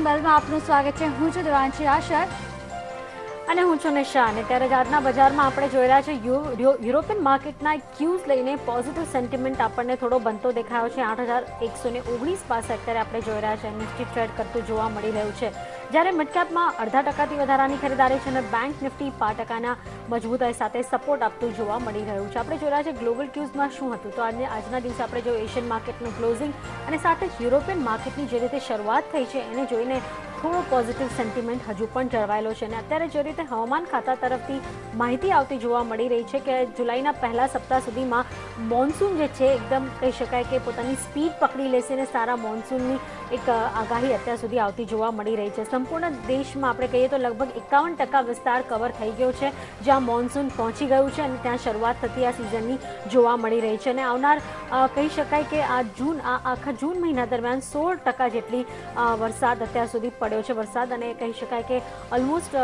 Morning બેલમાં આપનું સ્વાગત છે। હું છું દેવાંશી આશર અને હું છું નિશા। અને ત્યારે આજના બજારમાં આપણે જોઈ રહ્યા છે યુરોપિયન માર્કેટના ક્યુઝ લઈને પોઝિટિવ સેન્ટિમેન્ટ આપણને થોડો બનતો દેખાયો છે। 8,119 પાસે અત્યારે આપણે જોઈ રહ્યા છે નિફ્ટી ટ્રેડ કરતું જોવા મળી રહ્યું છે, જ્યારે મિડકેપમાં 0.5% વધારાની ખરીદારી છે અને બેંક નિફ્ટી 5%ના મજબૂતાઈ સાથે સપોર્ટ આપતું જોવા મળી રહ્યું છે। આપણે જોઈ રહ્યા છે ગ્લોબલ ક્યુઝમાં શું હતું, તો આજના દિવસે આપણે જો એશિયન માર્કેટનું ક્લોઝિંગ અને સાથે જ યુરોપિયન માર્કેટની જે રીતે શરૂઆત થઈ છે એને જોઈને થોડો પોઝિટિવ સેન્ટિમેન્ટ હજુ પણ જળવાયેલો છે। અને અત્યારે જે રીતે હવામાન ખાતા તરફથી માહિતી આવતી જોવા મળી રહી છે કે જુલાઈના પહેલા સપ્તાહ સુધીમાં મોન્સૂન જે છે એકદમ કહી શકાય કે પોતાની સ્પીડ પકડી લેશે અને સારા મોન્સૂનની એક આગાહી અત્યાર સુધી આવતી જોવા મળી રહી છે। સંપૂર્ણ દેશમાં આપણે કહીએ તો લગભગ 51% વિસ્તાર કવર થઈ ગયો છે જ્યાં મોન્સૂન પહોંચી ગયું છે અને ત્યાં શરૂઆત થતી આ સિઝનની જોવા મળી રહી છે। અને આવનાર કહી શકાય કે આખા જૂન મહિના દરમિયાન 16% જેટલી વરસાદ અત્યાર સુધી પડ્યો છે વરસાદ, અને કહી શકાય કે ઓલમોસ્ટ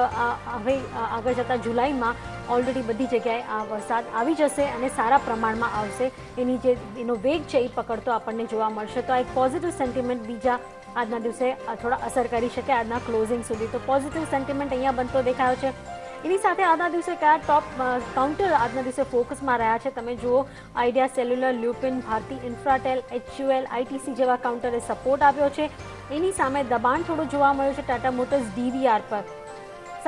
હવે આગળ જતાં જુલાઈમાં ઓલરેડી બધી જગ્યાએ આ વરસાદ આવી જશે અને સારા પ્રમાણમાં આવશે। એનો વેગ છે એ પકડતો આપણને જોવા મળશે। તો આ એક પોઝિટિવ સેન્ટિમેન્ટ બીજા આજના દિવસે થોડા અસર કરી શકે આજના ક્લોઝિંગ સુધી। તો પોઝિટિવ સેન્ટિમેન્ટ અહીંયા બનતો દેખાયો છે। એની સાથે આજના દિવસે કયા ટોપ કાઉન્ટર આજના દિવસે ફોકસમાં રહ્યા છે તમે જુઓ, Idea Cellular, Lupin, Bharti Infratel, HUL, ITC જેવા કાઉન્ટરે સપોર્ટ આપ્યો છે। એની સામે દબાણ થોડું જોવા મળ્યું છે ટાટા મોટર્સ DVR પર,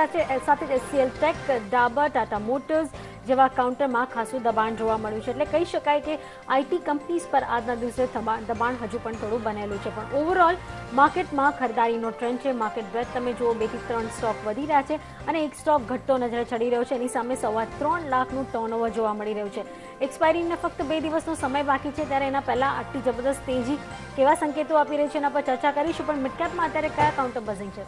સાથે જ HCL Tech, Dabur, Tata Motors જેવા કાઉન્ટરમાં ખાસું દબાણ જોવા મળ્યું છે। એટલે કહી શકાય કે IT કંપનીઝ પર આજના દિવસે દબાણ હજુ પણ થોડું બનેલું છે, પણ ઓવરઓલ માર્કેટમાં ખરીદારીનો ટ્રેન્ડ છે। માર્કેટ બ્રેથ તમે જુઓ, 2 થી 3 સ્ટોક વધી રહ્યા છે અને એક સ્ટોક ઘટતો નજરે ચડી રહ્યો છે। એની સામે 3.25 લાખનું ટર્નઓવર જોવા મળી રહ્યું છે। એક્સપાયરીને ફક્ત 2 દિવસનો સમય બાકી છે, ત્યારે એના પહેલા આટલી જબરદસ્ત તેજી કેવા સંકેતો આપી રહી છે એના પર ચર્ચા કરીશું। પણ મિડકેપમાં અત્યારે કયા કાઉન્ટર બઝિંગ છે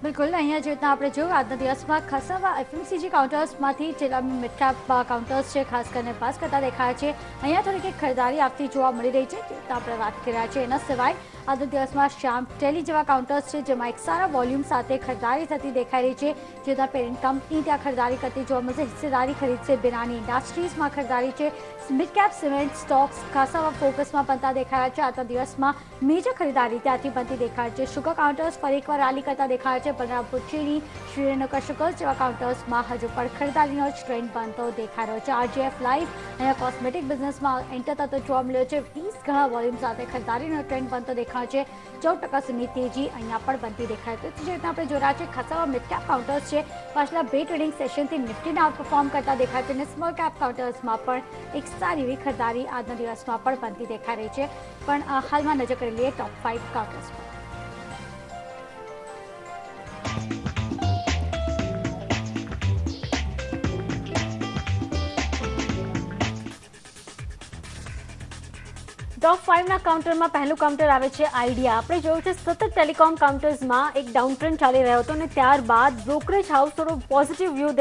બિલકુલ, અહીંયા જે રીતના આપણે જોયું આજના દિવસમાં ખાસા FMCG કાઉન્ટર્સમાંથી જે મિડકેપ કાઉન્ટર્સ છે ખાસ કરીને પાસ કરતા દેખાયા છે। અહીંયા થોડીક એક ખરીદારી આપતી જોવા મળી રહી છે, જે રીતે આપણે વાત કરી રહ્યા છીએ। એના સિવાય આજના દિવસમાં શ્યામ ટેલી જેવા કાઉન્ટર્સ છે જેમાં એક સારા વોલ્યુમ સાથે ખરીદારી થતી દેખાઈ રહી છે, જેના પેરેન્ટ કંપની ત્યાં ખરીદારી કરતી જોવા મળશે। હિસ્સેદારી ખરીદશે બિનાની ઇન્ડસ્ટ્રીઝમાં ખરીદારી છે। મિડકેપ સિમેન્ટ સ્ટોક્સ ખાસા ફોકસમાં બનતા દેખાયા છે। આજના દિવસમાં મેજર ખરીદારી ત્યાંથી બનતી દેખાય છે। શુગર કાઉન્ટર્સ ફરી એકવાર રાલી કરતા દેખાય છે, બલરામપુર ચીની, શ્રીરેણુકા શુગર્સ જેવા કાઉન્ટર્સમાં હજુ પણ ખરીદારીનો જ ટ્રેન્ડ બનતો દેખાઈ રહ્યો છે। RGF લાઈફ અહીંયા કોસ્મેટિક બિઝનેસમાં એન્ટર થતો જોવા મળ્યો છે, 20 ગણા વોલ્યુમ સાથે ખરીદારીનો ટ્રેન્ડ બનતો દેખાય છે। 14% સુધીની તેજી અહીંયા પણ બનતી દેખાય છે। જે રીતે આપણે જોઈ રહ્યા છીએ ખાસા મિડકેપ કાઉન્ટર્સ છે પાછલા 2 ટ્રેડિંગ સેશનથી નિફ્ટીને આઉટપરફોર્મ કરતા દેખાય છે અને સ્મોલ કેપ કાઉન્ટર્સમાં પણ એક સારી એવી ખરીદારી આજના દિવસમાં પણ બનતી દેખાઈ રહી છે। પણ હાલમાં નજર કરી લઈએ ટોપ 5 કાઉન્ટર્સ પર। ટોપ 5ના કાઉન્ટરમાં પહેલું કાઉન્ટર આવે છે આઈડિયા। આપણે જોયું છે સતત ટેલિકોમ કાઉન્ટર્સમાં એક ડાઉન ટ્રેન્ડ ચાલી રહ્યો હતો અને ત્યારબાદ બ્રોકરેજ હાઉસ થોડો પોઝિટિવ વ્યૂ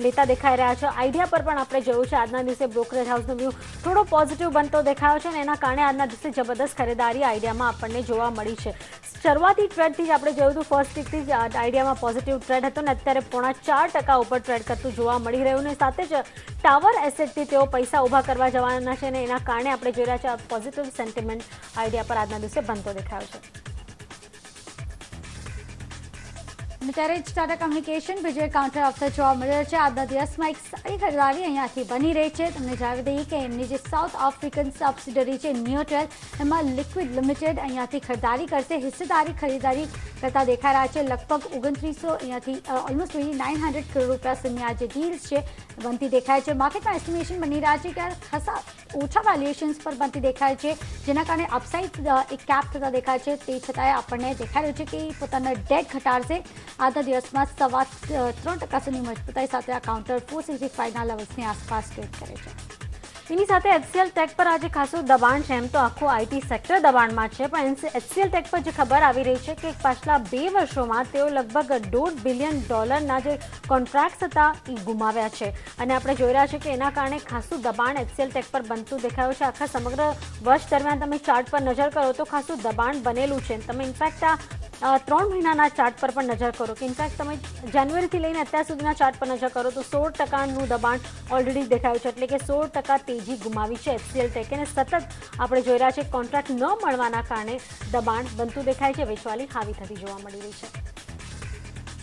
લેતા દેખાઈ રહ્યા છે। આઈડિયા પર પણ આપણે જોયું છે આજના દિવસે બ્રોકરેજ હાઉસનો વ્યૂ થોડો પોઝિટિવ બનતો દેખાયો છે અને એના કારણે આજના દિવસે જબરદસ્ત ખરીદારી આઈડિયામાં આપણને જોવા મળી છે। શરૂઆતી ટ્રેડથી જ આપણે જોયું હતું, ફર્સ્ટ વીકથી જ આઈડિયામાં પોઝિટિવ ટ્રેડ હતો ને અત્યારે 4.5% ઉપર ટ્રેડ કરતું જોવા મળી રહ્યું ને સાથે જ ટાવર એસેટથી તેઓ પૈસા ઊભા કરવા જવાના છે અને એના કારણે આપણે જોઈ રહ્યા છીએ પોઝિટિવ સેન્ટિમેન્ટ આઈડિયા પર આજના દિવસે બનતો દેખાયો છે। ત્યારે જ ટાટા કમ્યુનિકેશન બીજો કાઉન્ટર અવસર જોવા મળ્યો છે। આજના દિવસમાં એક સારી ખરીદારી અહીંયાથી બની રહી છે। તમને જણાવી દઈએ કે એમની જે સાઉથ આફ્રિકન સબસિડરી છે નિયોટેલ, એમાં લિક્વિડ લિમિટેડ અહીંયાથી ખરીદારી કરશે। હિસ્સેદારી ખરીદારી કરતા દેખાઈ રહ્યા છે। લગભગ 2900 અહીંયાથી ઓલમોસ્ટ 900 કરોડ રૂપિયા સુધીની આ જે ડીલ્સ છે બનતી દેખાય છે। માર્કેટમાં એસ્ટિમેશન બની રહ્યા છે કે ખાસા ઓછા વેલ્યુએશન્સ પર બનતી દેખાય છે, જેના કારણે અપસાઇડ એક કેપ થતા દેખાય છે। તે છતાંય આપણને દેખાઈ રહ્યું છે કે પોતાના ડેટ ઘટાડશે। આજના દિવસમાં 3.25% સુધીની મજબૂતાઈ સાથે આ કાઉન્ટર 465ના લેવલ્સની આસપાસ ટ્રેડ કરે છે। એની સાથે HCL ટેક પર આજે ખાસું દબાણ છે। એમ તો આખું IT સેક્ટર દબાણમાં છે, પણ HCL ટેક પર જે ખબર આવી રહી છે કે પાછલા 2 વર્ષોમાં તેઓ લગભગ $1.5 બિલિયન જે કોન્ટ્રાક્ટ્સ હતા એ ગુમાવ્યા છે અને આપણે જોઈ રહ્યા છીએ કે એના કારણે ખાસું દબાણ HCL ટેક પર બનતું દેખાયું છે। આખા સમગ્ર વર્ષ દરમિયાન તમે ચાર્ટ પર નજર કરો તો ખાસું દબાણ બનેલું છે। તમે ઇનફેક્ટ આ 3 મહિનાના ચાર્ટ પર પણ નજર કરો કે ઇનફેક્ટ તમે જાન્યુઆરીથી લઈને અત્યાર સુધીના ચાર્ટ પર નજર કરો તો 16%નું દબાણ ઓલરેડી દેખાયું છે, એટલે કે 16% તેજી ગુમાવી છે HCL ટેકે, અને સતત આપણે જોઈ રહ્યા છીએ કોન્ટ્રાક્ટ ન મળવાના કારણે દબાણ બનતું દેખાય છે, વેચવાલી હાવી થતી જોવા મળી રહી છે.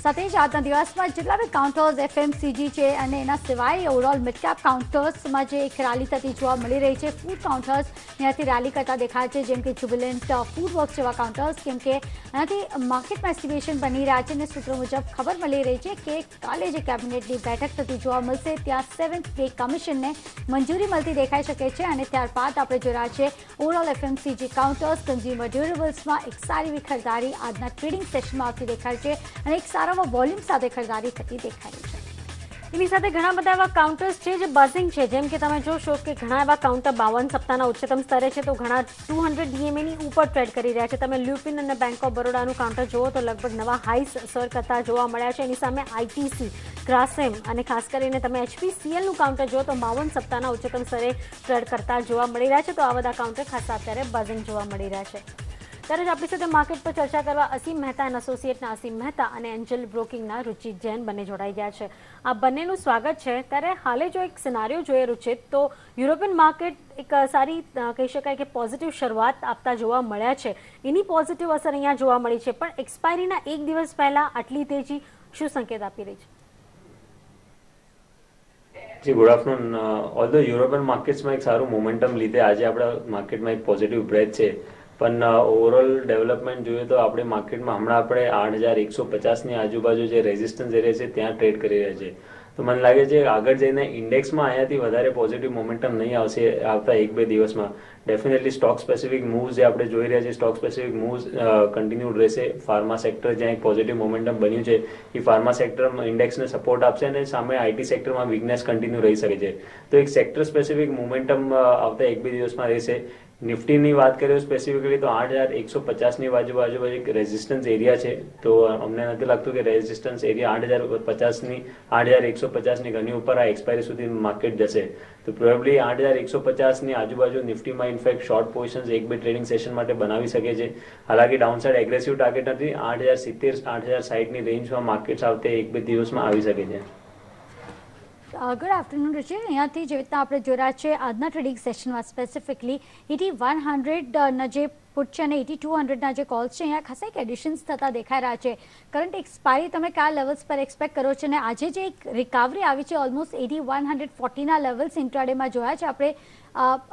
સાથે જ આજના દિવસમાં જેટલા બી કાઉન્ટર્સ FMCG છે અને એના સિવાય ઓવરઓલ મિડકેપ કાઉન્ટર્સમાં જે એક રેલી થતી જોવા મળી રહી છે. ફૂડ કાઉન્ટર્સ એનાથી રેલી કરતા દેખાય છે, જેમ કે જ્યુબિલન્ટ ફૂડ વર્ક્સ જેવા કાઉન્ટર્સ, કેમ કે એનાથી માર્કેટમાં એસ્ટિમેશન બની રહ્યા છે અને સૂત્રો મુજબ ખબર મળી રહી છે કે કાલે જે કેબિનેટની બેઠક થતી જોવા મળશે ત્યાં 7th પે કમિશનને મંજૂરી મળતી દેખાઈ શકે છે, અને ત્યારબાદ આપણે જોઈ રહ્યા છીએ ઓવરઓલ FMCG કાઉન્ટર્સ કન્ઝ્યુમર ડ્યુરેબલ્સમાં એક સારી એવી ખરીદારી આજના ટ્રેડિંગ સેશનમાં આવતી દેખાય છે અને એક સારા વોલ્યુમ સાથે ખરીદારી થતી દેખાય છે. એની સાથે ઘણા બધા એવા કાઉન્ટર્સ છે જે બઝિંગ છે, જેમ કે તમે જોશો કે ઘણા એવા કાઉન્ટર 52 સપ્તાહના ઉચ્ચતમ સ્તરે છે, તો ઘણા 200 DMAની ઉપર ટ્રેડ કરી રહ્યા છે. તમે લ્યુપિન અને બેંક ઓફ બરોડાનું કાઉન્ટર જુઓ તો લગભગ નવા હાઈસ સર કરતા જોવા મળ્યા છે. એની સામે ITC, ગ્રાસેમ અને ખાસ કરીને તમે HPCLનું કાઉન્ટર જુઓ તો 52 સપ્તાહના ઉચ્ચતમ સ્તરે ટ્રેડ કરતા જોવા મળી રહ્યા છે. તો આ બધા કાઉન્ટર ખાસ અત્યારે બઝિંગ જોવા મળી રહ્યા છે. ત્યારે જ આપણી સાથે માર્કેટ પર ચર્ચા કરવા અસીમ મહેતા એન્ડ એસોસિએટના અસીમ મહેતા અને એન્જલ બ્રોકિંગના રુચિત જૈન બંને જોડાઈ ગયા છે. આ બંનેનું સ્વાગત છે. ત્યારે હાલે જો એક સિનારીઓ જોઈએ રુચિત, તો યુરોપિયન માર્કેટ એક સારી કહી શકાય કે પોઝિટિવ શરૂઆત આપતા જોવા મળ્યા છે. એની પોઝિટિવ અસર અહીંયા જોવા મળી છે, પણ એક્સપાયરીના એક દિવસ પહેલા આટલી તેજી શું સંકેત આપી રહી છે? જી, ગુડ આફ્ટરનૂન. ઓલ્ધો યુરોપિયન માર્કેટ્સમાં એક સારું મોમેન્ટમ લીધે આજે આપણા માર્કેટમાં એક પોઝિટિવ બ્રેથ છે, પણ ઓવરઓલ ડેવલપમેન્ટ જોઈએ તો આપણે માર્કેટમાં હમણાં આપણે 8150ની આજુબાજુ જે રેઝિસ્ટન્સ એરિયા છે ત્યાં ટ્રેડ કરી રહ્યા છે. તો મને લાગે છે આગળ જઈને ઇન્ડેક્સમાં અહીંયાથી વધારે પોઝિટિવ મોમેન્ટમ નહીં આવશે આવતા 1-2 દિવસમાં. ડેફિનેટલી સ્ટોક સ્પેસિફિક મૂવ્સ જે આપણે જોઈ રહ્યા છીએ, સ્ટોક સ્પેસિફિક મૂવ્સ કન્ટિન્યુડ રહેશે. ફાર્મા સેક્ટર જ્યાં એક પોઝિટિવ મોમેન્ટમ બન્યું છે, એ ફાર્મા સેક્ટરમાં ઇન્ડેક્સને સપોર્ટ આપશે અને સામે IT સેક્ટરમાં વીકનેસ કન્ટિન્યુ રહી શકે છે. તો એક સેક્ટર સ્પેસિફિક મોમેન્ટમ આવતા 1-2 દિવસમાં રહેશે. નિફ્ટીની વાત કરીએ સ્પેસિફિકલી તો 8150ની આજુબાજુ એક રેઝિસ્ટન્સ એરિયા છે, તો અમને નથી લાગતું કે રેઝિસ્ટન્સ એરિયા 8150ની ઘણી ઉપર આ એક્સપાયરી સુધી માર્કેટ જશે. તો પ્રોબેબલી 8150ની આજુબાજુ નિફ્ટીમાં in fact short positions 1-2 trading session માટે બનાવી શકે છે. હાલાકી ડાઉનસાઇડ એગ્રેસિવ ટાર્ગેટ નથી. 8070-8060ની રેન્જમાં માર્કેટ્સ આવતે 1-2 દિવસમાં આવી શકે છે. ગુડ આફ્ટરનૂન રુચિ. અહીંયાથી જેવી રીતના આપણે જોઈ રહ્યા છે આજના ટ્રેડિંગ સેશનમાં સ્પેસિફિકલી 8100ના જે પુટ છે અને 8200ના જે કોલ્સ છે અહીંયા ખાસા એક એડિશન્સ થતા દેખાઈ રહ્યા છે. કરંટ એક્સપાયરી તમે કયા લેવલ્સ પર એક્સપેક્ટ કરો છો, અને આજે જે એક રિકવરી આવી છે ઓલમોસ્ટ 8140ના લેવલ્સ ઇન્ટ્રાડેમાં જોયા છે આપણે,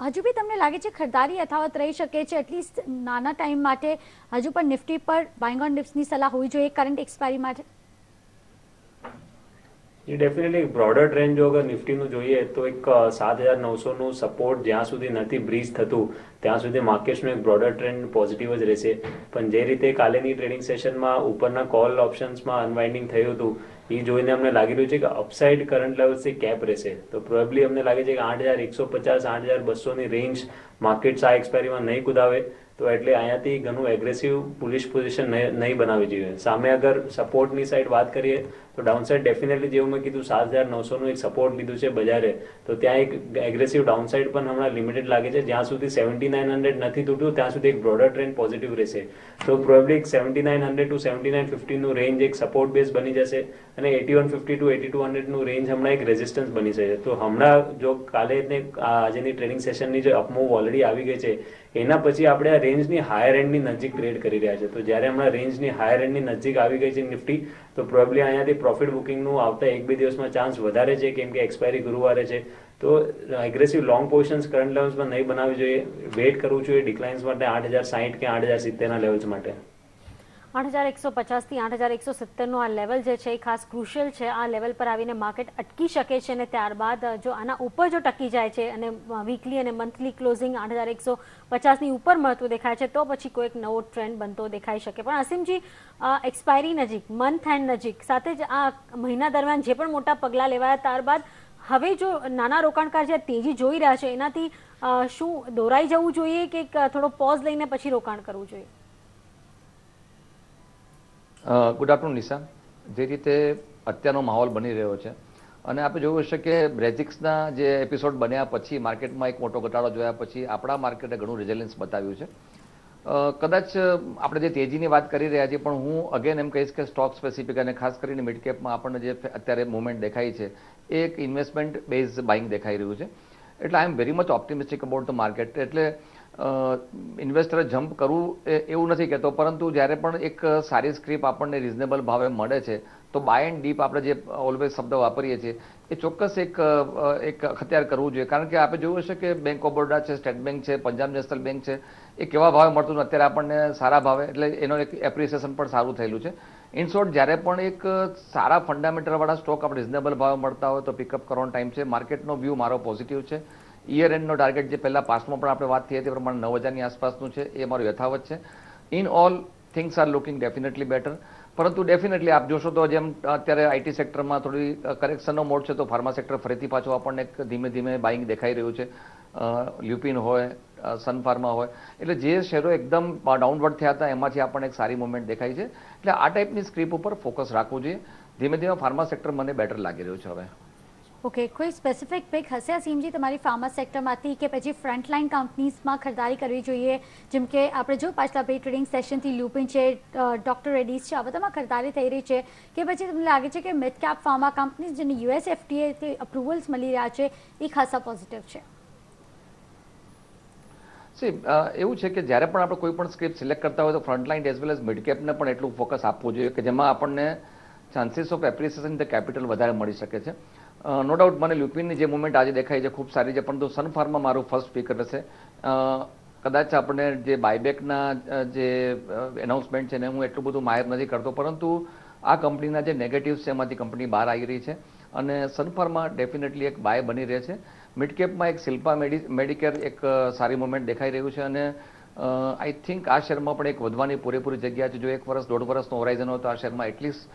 હજુ બી તમને લાગે છે ખરીદારી યથાવત રહી શકે છે એટલીસ્ટ નાના ટાઈમ માટે? હજુ પણ નિફ્ટી પર બાઇંગ ઓન ડિપ્સની સલાહ હોવી જોઈએ કરંટ એક્સપાયરી માટે? એ ડેફિનેટલી બ્રોડર ટ્રેન્ડ જો અગર નિફ્ટીનું જોઈએ તો એક 7900નું સપોર્ટ જ્યાં સુધી નથી બ્રીચ થતું ત્યાં સુધી માર્કેટ્સનું એક બ્રોડર ટ્રેન્ડ પોઝિટિવ જ રહેશે. પણ જે રીતે કાલેની ટ્રેડિંગ સેશનમાં ઉપરના કોલ ઓપ્શન્સમાં અનવાઇન્ડિંગ થયું હતું, એ જોઈને અમને લાગી રહ્યું છે કે અપસાઇડ કરંટ લેવલ્સથી કેપ રહેશે. તો પ્રોબેબલી અમને લાગે છે કે 8150-8200ની રેન્જ માર્કેટ્સ આ એક્સપાયરીમાં નહીં કુદાવે, તો એટલે અહીંયાથી ઘણું એગ્રેસિવ પુલિશ પોઝિશન નહીં બનાવવી જોઈએ. સામે અગર સપોર્ટની સાઈડ વાત કરીએ તો ડાઉનસાઇડ ડેફિનેટલી જેવું મેં કીધું 7900નું એક સપોર્ટ લીધું છે બજારે, તો ત્યાં એક એગ્રેસિવ ડાઉનસાઇડ પણ હમણાં લિમિટેડ લાગે છે. જ્યાં સુધી 7900 નથી તૂટ્યું ત્યાં સુધી એક બ્રોડર ટ્રેન્ડ પોઝિટિવ રહેશે. તો પ્રોબેબલી 7900 to 7950નું રેન્જ એક સપોર્ટ બેઝ બની જશે અને 8150 to 8200નું રેન્જ હમણાં એક રેઝિસ્ટન્સ બની જશે. તો હમણાં જો કાલે આજની ટ્રેડિંગ સેશનની જે અપમૂવ ઓલરેડી આવી ગઈ છે એના પછી આપણે આ રેન્જની હાયર એન્ડની નજીક ટ્રેડ કરી રહ્યા છે. તો જ્યારે હમણાં રેન્જની હાયર એન્ડની નજીક આવી ગઈ છે નિફ્ટી, તો પ્રોબેબલી અહીંયાથી પ્રોફિટ બુકિંગનું આવતા 1-2 દિવસમાં ચાન્સ વધારે છે, કેમ કે એક્સપાયરી ગુરુવારે છે. તો એગ્રેસિવ લોંગ પોઝિશન્સ કરંટ લેવલ્સમાં નહીં બનાવવી જોઈએ. વેઇટ કરવું જોઈએ ડિક્લાઇન્સ માટે 8060 કે 8070ના લેવલ્સ માટે. 8150થી 8170નું આ લેવલ જે છે એ ખાસ ક્રુશિયલ છે. આ લેવલ પર આવીને માર્કેટ અટકી શકે છે અને ત્યારબાદ જો આના ઉપર જો ટકી જાય છે અને વીકલી અને મંથલી ક્લોઝિંગ 8150ની ઉપર મળતું દેખાય છે તો પછી કોઈક નવો ટ્રેન્ડ બનતો દેખાઈ શકે. પણ અસીમજી, એક્સપાયરી નજીક, મંથ એન્ડ નજીક, સાથે જ આ મહિના દરમિયાન જે પણ મોટા પગલાં લેવાયા ત્યારબાદ હવે જો નાના રોકાણકાર જે તેજી જોઈ રહ્યા છે એનાથી શું દોરાઈ જવું જોઈએ કે થોડો પોઝ લઈને પછી રોકાણ કરવું જોઈએ? Good afternoon Nisha. જે રીતે અત્યારનો માહોલ બની રહ્યો છે અને આપણે જોયું હશે કે બ્રેઝિક્સના જે એપિસોડ બન્યા પછી માર્કેટમાં એક મોટો ઘટાડો જોયા પછી આપણા માર્કેટે ઘણું રેઝિલિયન્સ બતાવ્યું છે. કદાચ આપણે જે તેજીની વાત કરી રહ્યા છીએ, પણ હું અગેન એમ કહીશ કે સ્ટોક સ્પેસિફિક અને ખાસ કરીને મિડ કેપમાં આપણને જે અત્યારે મુવમેન્ટ દેખાય છે એ એક ઇન્વેસ્ટમેન્ટ બેઝ બાઇંગ દેખાઈ રહ્યું છે. એટલે I am very much optimistic about the market. એટલે ઇન્વેસ્ટરે જમ્પ કરવું એવું નથી કહેતો, પરંતુ જ્યારે પણ એક સારી સ્ક્રિપ આપણને રિઝનેબલ ભાવે મળે છે તો બાય એન્ડ ડીપ આપણે જે ઓલવેઝ શબ્દ વાપરીએ છીએ એ ચોક્કસ એક અખત્યાર કરવું જોઈએ. કારણ કે આપણે જોયું હશે કે બેંક ઓફ બરોડા છે, સ્ટેટ બેંક છે, પંજાબ નેશનલ બેંક છે, એ કેવા ભાવે મળતું હતું, અત્યારે આપણને સારા ભાવે, એટલે એનો એક એપ્રિસિએશન પણ સારું થયેલું છે. ઇન શોર્ટ, જ્યારે પણ એક સારા ફંડામેન્ટલવાળા સ્ટોક આપણે રિઝનેબલ ભાવે મળતા હોય તો પિકઅપ કરવાનો ટાઈમ છે. માર્કેટનો વ્યૂ મારો પોઝિટિવ છે. યર એન્ડનો ટાર્ગેટ જે પહેલાં પાસ્ટમાં પણ આપણે વાત થઈ હતી પ્રમાણે 9,000ની આસપાસનું છે, એ મારું યથાવત છે. In all things are looking definitely better. પરંતુ ડેફિનેટલી આપ જોશો તો જેમ અત્યારે આઈટી સેક્ટરમાં થોડી કરેક્શનનો મોડ છે, તો ફાર્મા સેક્ટર ફરીથી પાછું આપણને એક ધીમે ધીમે બાઇંગ દેખાઈ રહ્યું છે. લ્યુપિન હોય, સન ફાર્મા હોય, એટલે જે શેરો એકદમ ડાઉનવર્ડ થયા હતા એમાંથી આપણને એક સારી મુવમેન્ટ દેખાય છે. એટલે આ ટાઈપની સ્ક્રિપ ઉપર ફોકસ રાખવું જોઈએ. ધીમે ધીમે ફાર્મા સેક્ટર મને બેટર લાગી રહ્યું છે હવે. ઓકે, કોઈ સ્પેસિફિક પિક હશે અસીમજી તમારી ફાર્મા સેક્ટરમાંથી કે પછી ફ્રન્ટલાઇન કંપનીઝમાં ખરીદારી કરવી જોઈએ? જેમ કે આપણે જો પાછલા બે ટ્રેડિંગ સેશનથી લ્યુપિન છે, ડોક્ટર રેડ્ડીઝ છે, આ બધામાં ખરીદારી થઈ રહી છે, કે પછી તમને લાગે છે કે મિડ કેપ ફાર્મા કંપનીઝ જેને યુએસ એફડીએથી અપ્રુવલ્સ મળી રહ્યા છે એ ખાસા પોઝિટિવ છે? એવું છે કે જ્યારે પણ આપણે કોઈ પણ સ્ક્રિપ્ટ સિલેક્ટ કરતા હોય તો frontline as well as mid કેપને પણ એટલું ફોકસ આપવું જોઈએ કે જેમાં આપણને chances of appreciation the capital વધારે મળી શકે છે. નો ડાઉટ મને લ્યુપિનની જે મુવમેન્ટ આજે દેખાય છે ખૂબ સારી છે, પરંતુ સન ફાર્મા મારું ફર્સ્ટ પિક રહેશે. કદાચ આપણે જે બાયબેકના જે એનાઉન્સમેન્ટ છે ને હું એટલું બધું માહિર નથી કરતો, પરંતુ આ કંપનીના જે નેગેટિવ્સ છે એમાંથી કંપની બહાર આવી રહી છે અને સન ફાર્મા ડેફિનેટલી એક બાય બની રહે છે. મિડ કેપમાં એક શિલ્પા મેડિકેર એક સારી મુવમેન્ટ દેખાઈ રહ્યું છે અને આઈ થિંક આ શેરમાં પણ એક વધવાની પૂરેપૂરી જગ્યા છે. જો 1 વર્ષ 1.5 વર્ષનો હોરાઇઝન હોય તો આ શેરમાં એટલીસ્ટ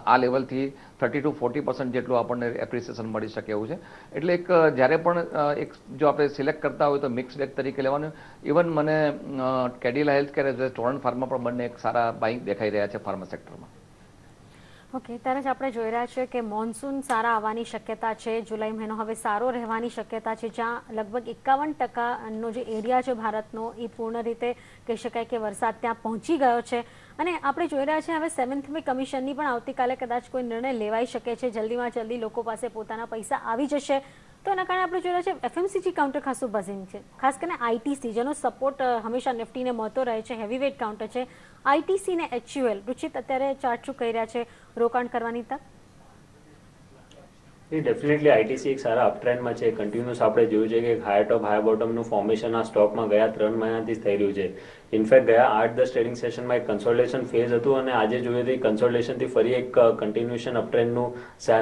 આ લેવલથી 30 to 40% જેટલું આપણને એપ્રિસિએશન મળી શકે એવું છે. એટલે એક જ્યારે પણ એક જો આપણે સિલેક્ટ કરતા હોય તો મિક્સ બેગ તરીકે લેવાનું. ઇવન મને Cadila health care Torrent pharma પણ બંને એક સારા બાઇંગ દેખાઈ રહ્યા છે ફાર્મા સેક્ટરમાં. ઓકે, ત્યારે જ આપણે જોઈ રહ્યા છીએ કે મોન્સૂન સારા આવવાની શક્યતા છે. જુલાઈ મહિનો હવે સારો રહેવાની શક્યતા છે, જ્યાં લગભગ 51%નો જે એરિયા છે ભારતનો એ પૂર્ણ રીતે કહી શકાય કે વરસાદ ત્યાં પહોંચી ગયો છે. અને આપણે જોઈ રહ્યા છીએ હવે 7th મે કમિશનની પણ આવતીકાલે કદાચ કોઈ નિર્ણય લેવાઈ શકે છે. જલ્દીમાં જલ્દી લોકો પાસે પોતાના પૈસા આવી જશે, તો એના કારણે આપણે જોઈ રહ્યા છીએ એફએમસીજી કાઉન્ટર ખાસું બઝિંગ છે. ખાસ કરીને આઈટીસી જેનો સપોર્ટ હંમેશા નિફ્ટીને મળતો રહે છે, હેવીવેટ કાઉન્ટર છે. આઈટીસી ને એચયુએલ, રુચિત અત્યારે ચાર્ટ શું કહી રહ્યા છે રોકાણ કરવાની તક? ડેફિનેટલી આઈટીસી એક સારા અપટ્રેન્ડમાં છે. કન્ટિન્યુઅસ આપણે જોયું છે કે હાયર ટોપ હાયર બોટમનું ફોર્મેશન આ સ્ટોકમાં ગયા 3 મહિનાથી થઈ રહ્યું છે. ઇનફેક્ટ ગયા 8-10 ટ્રેડિંગ સેશનમાં એક કન્સોલિડેશન ફેઝ હતું અને આજે જોઈએ તો કન્સોલિડેશનથી ફરી એક કન્ટિન્યુએશન અપટ્રેન્ડનું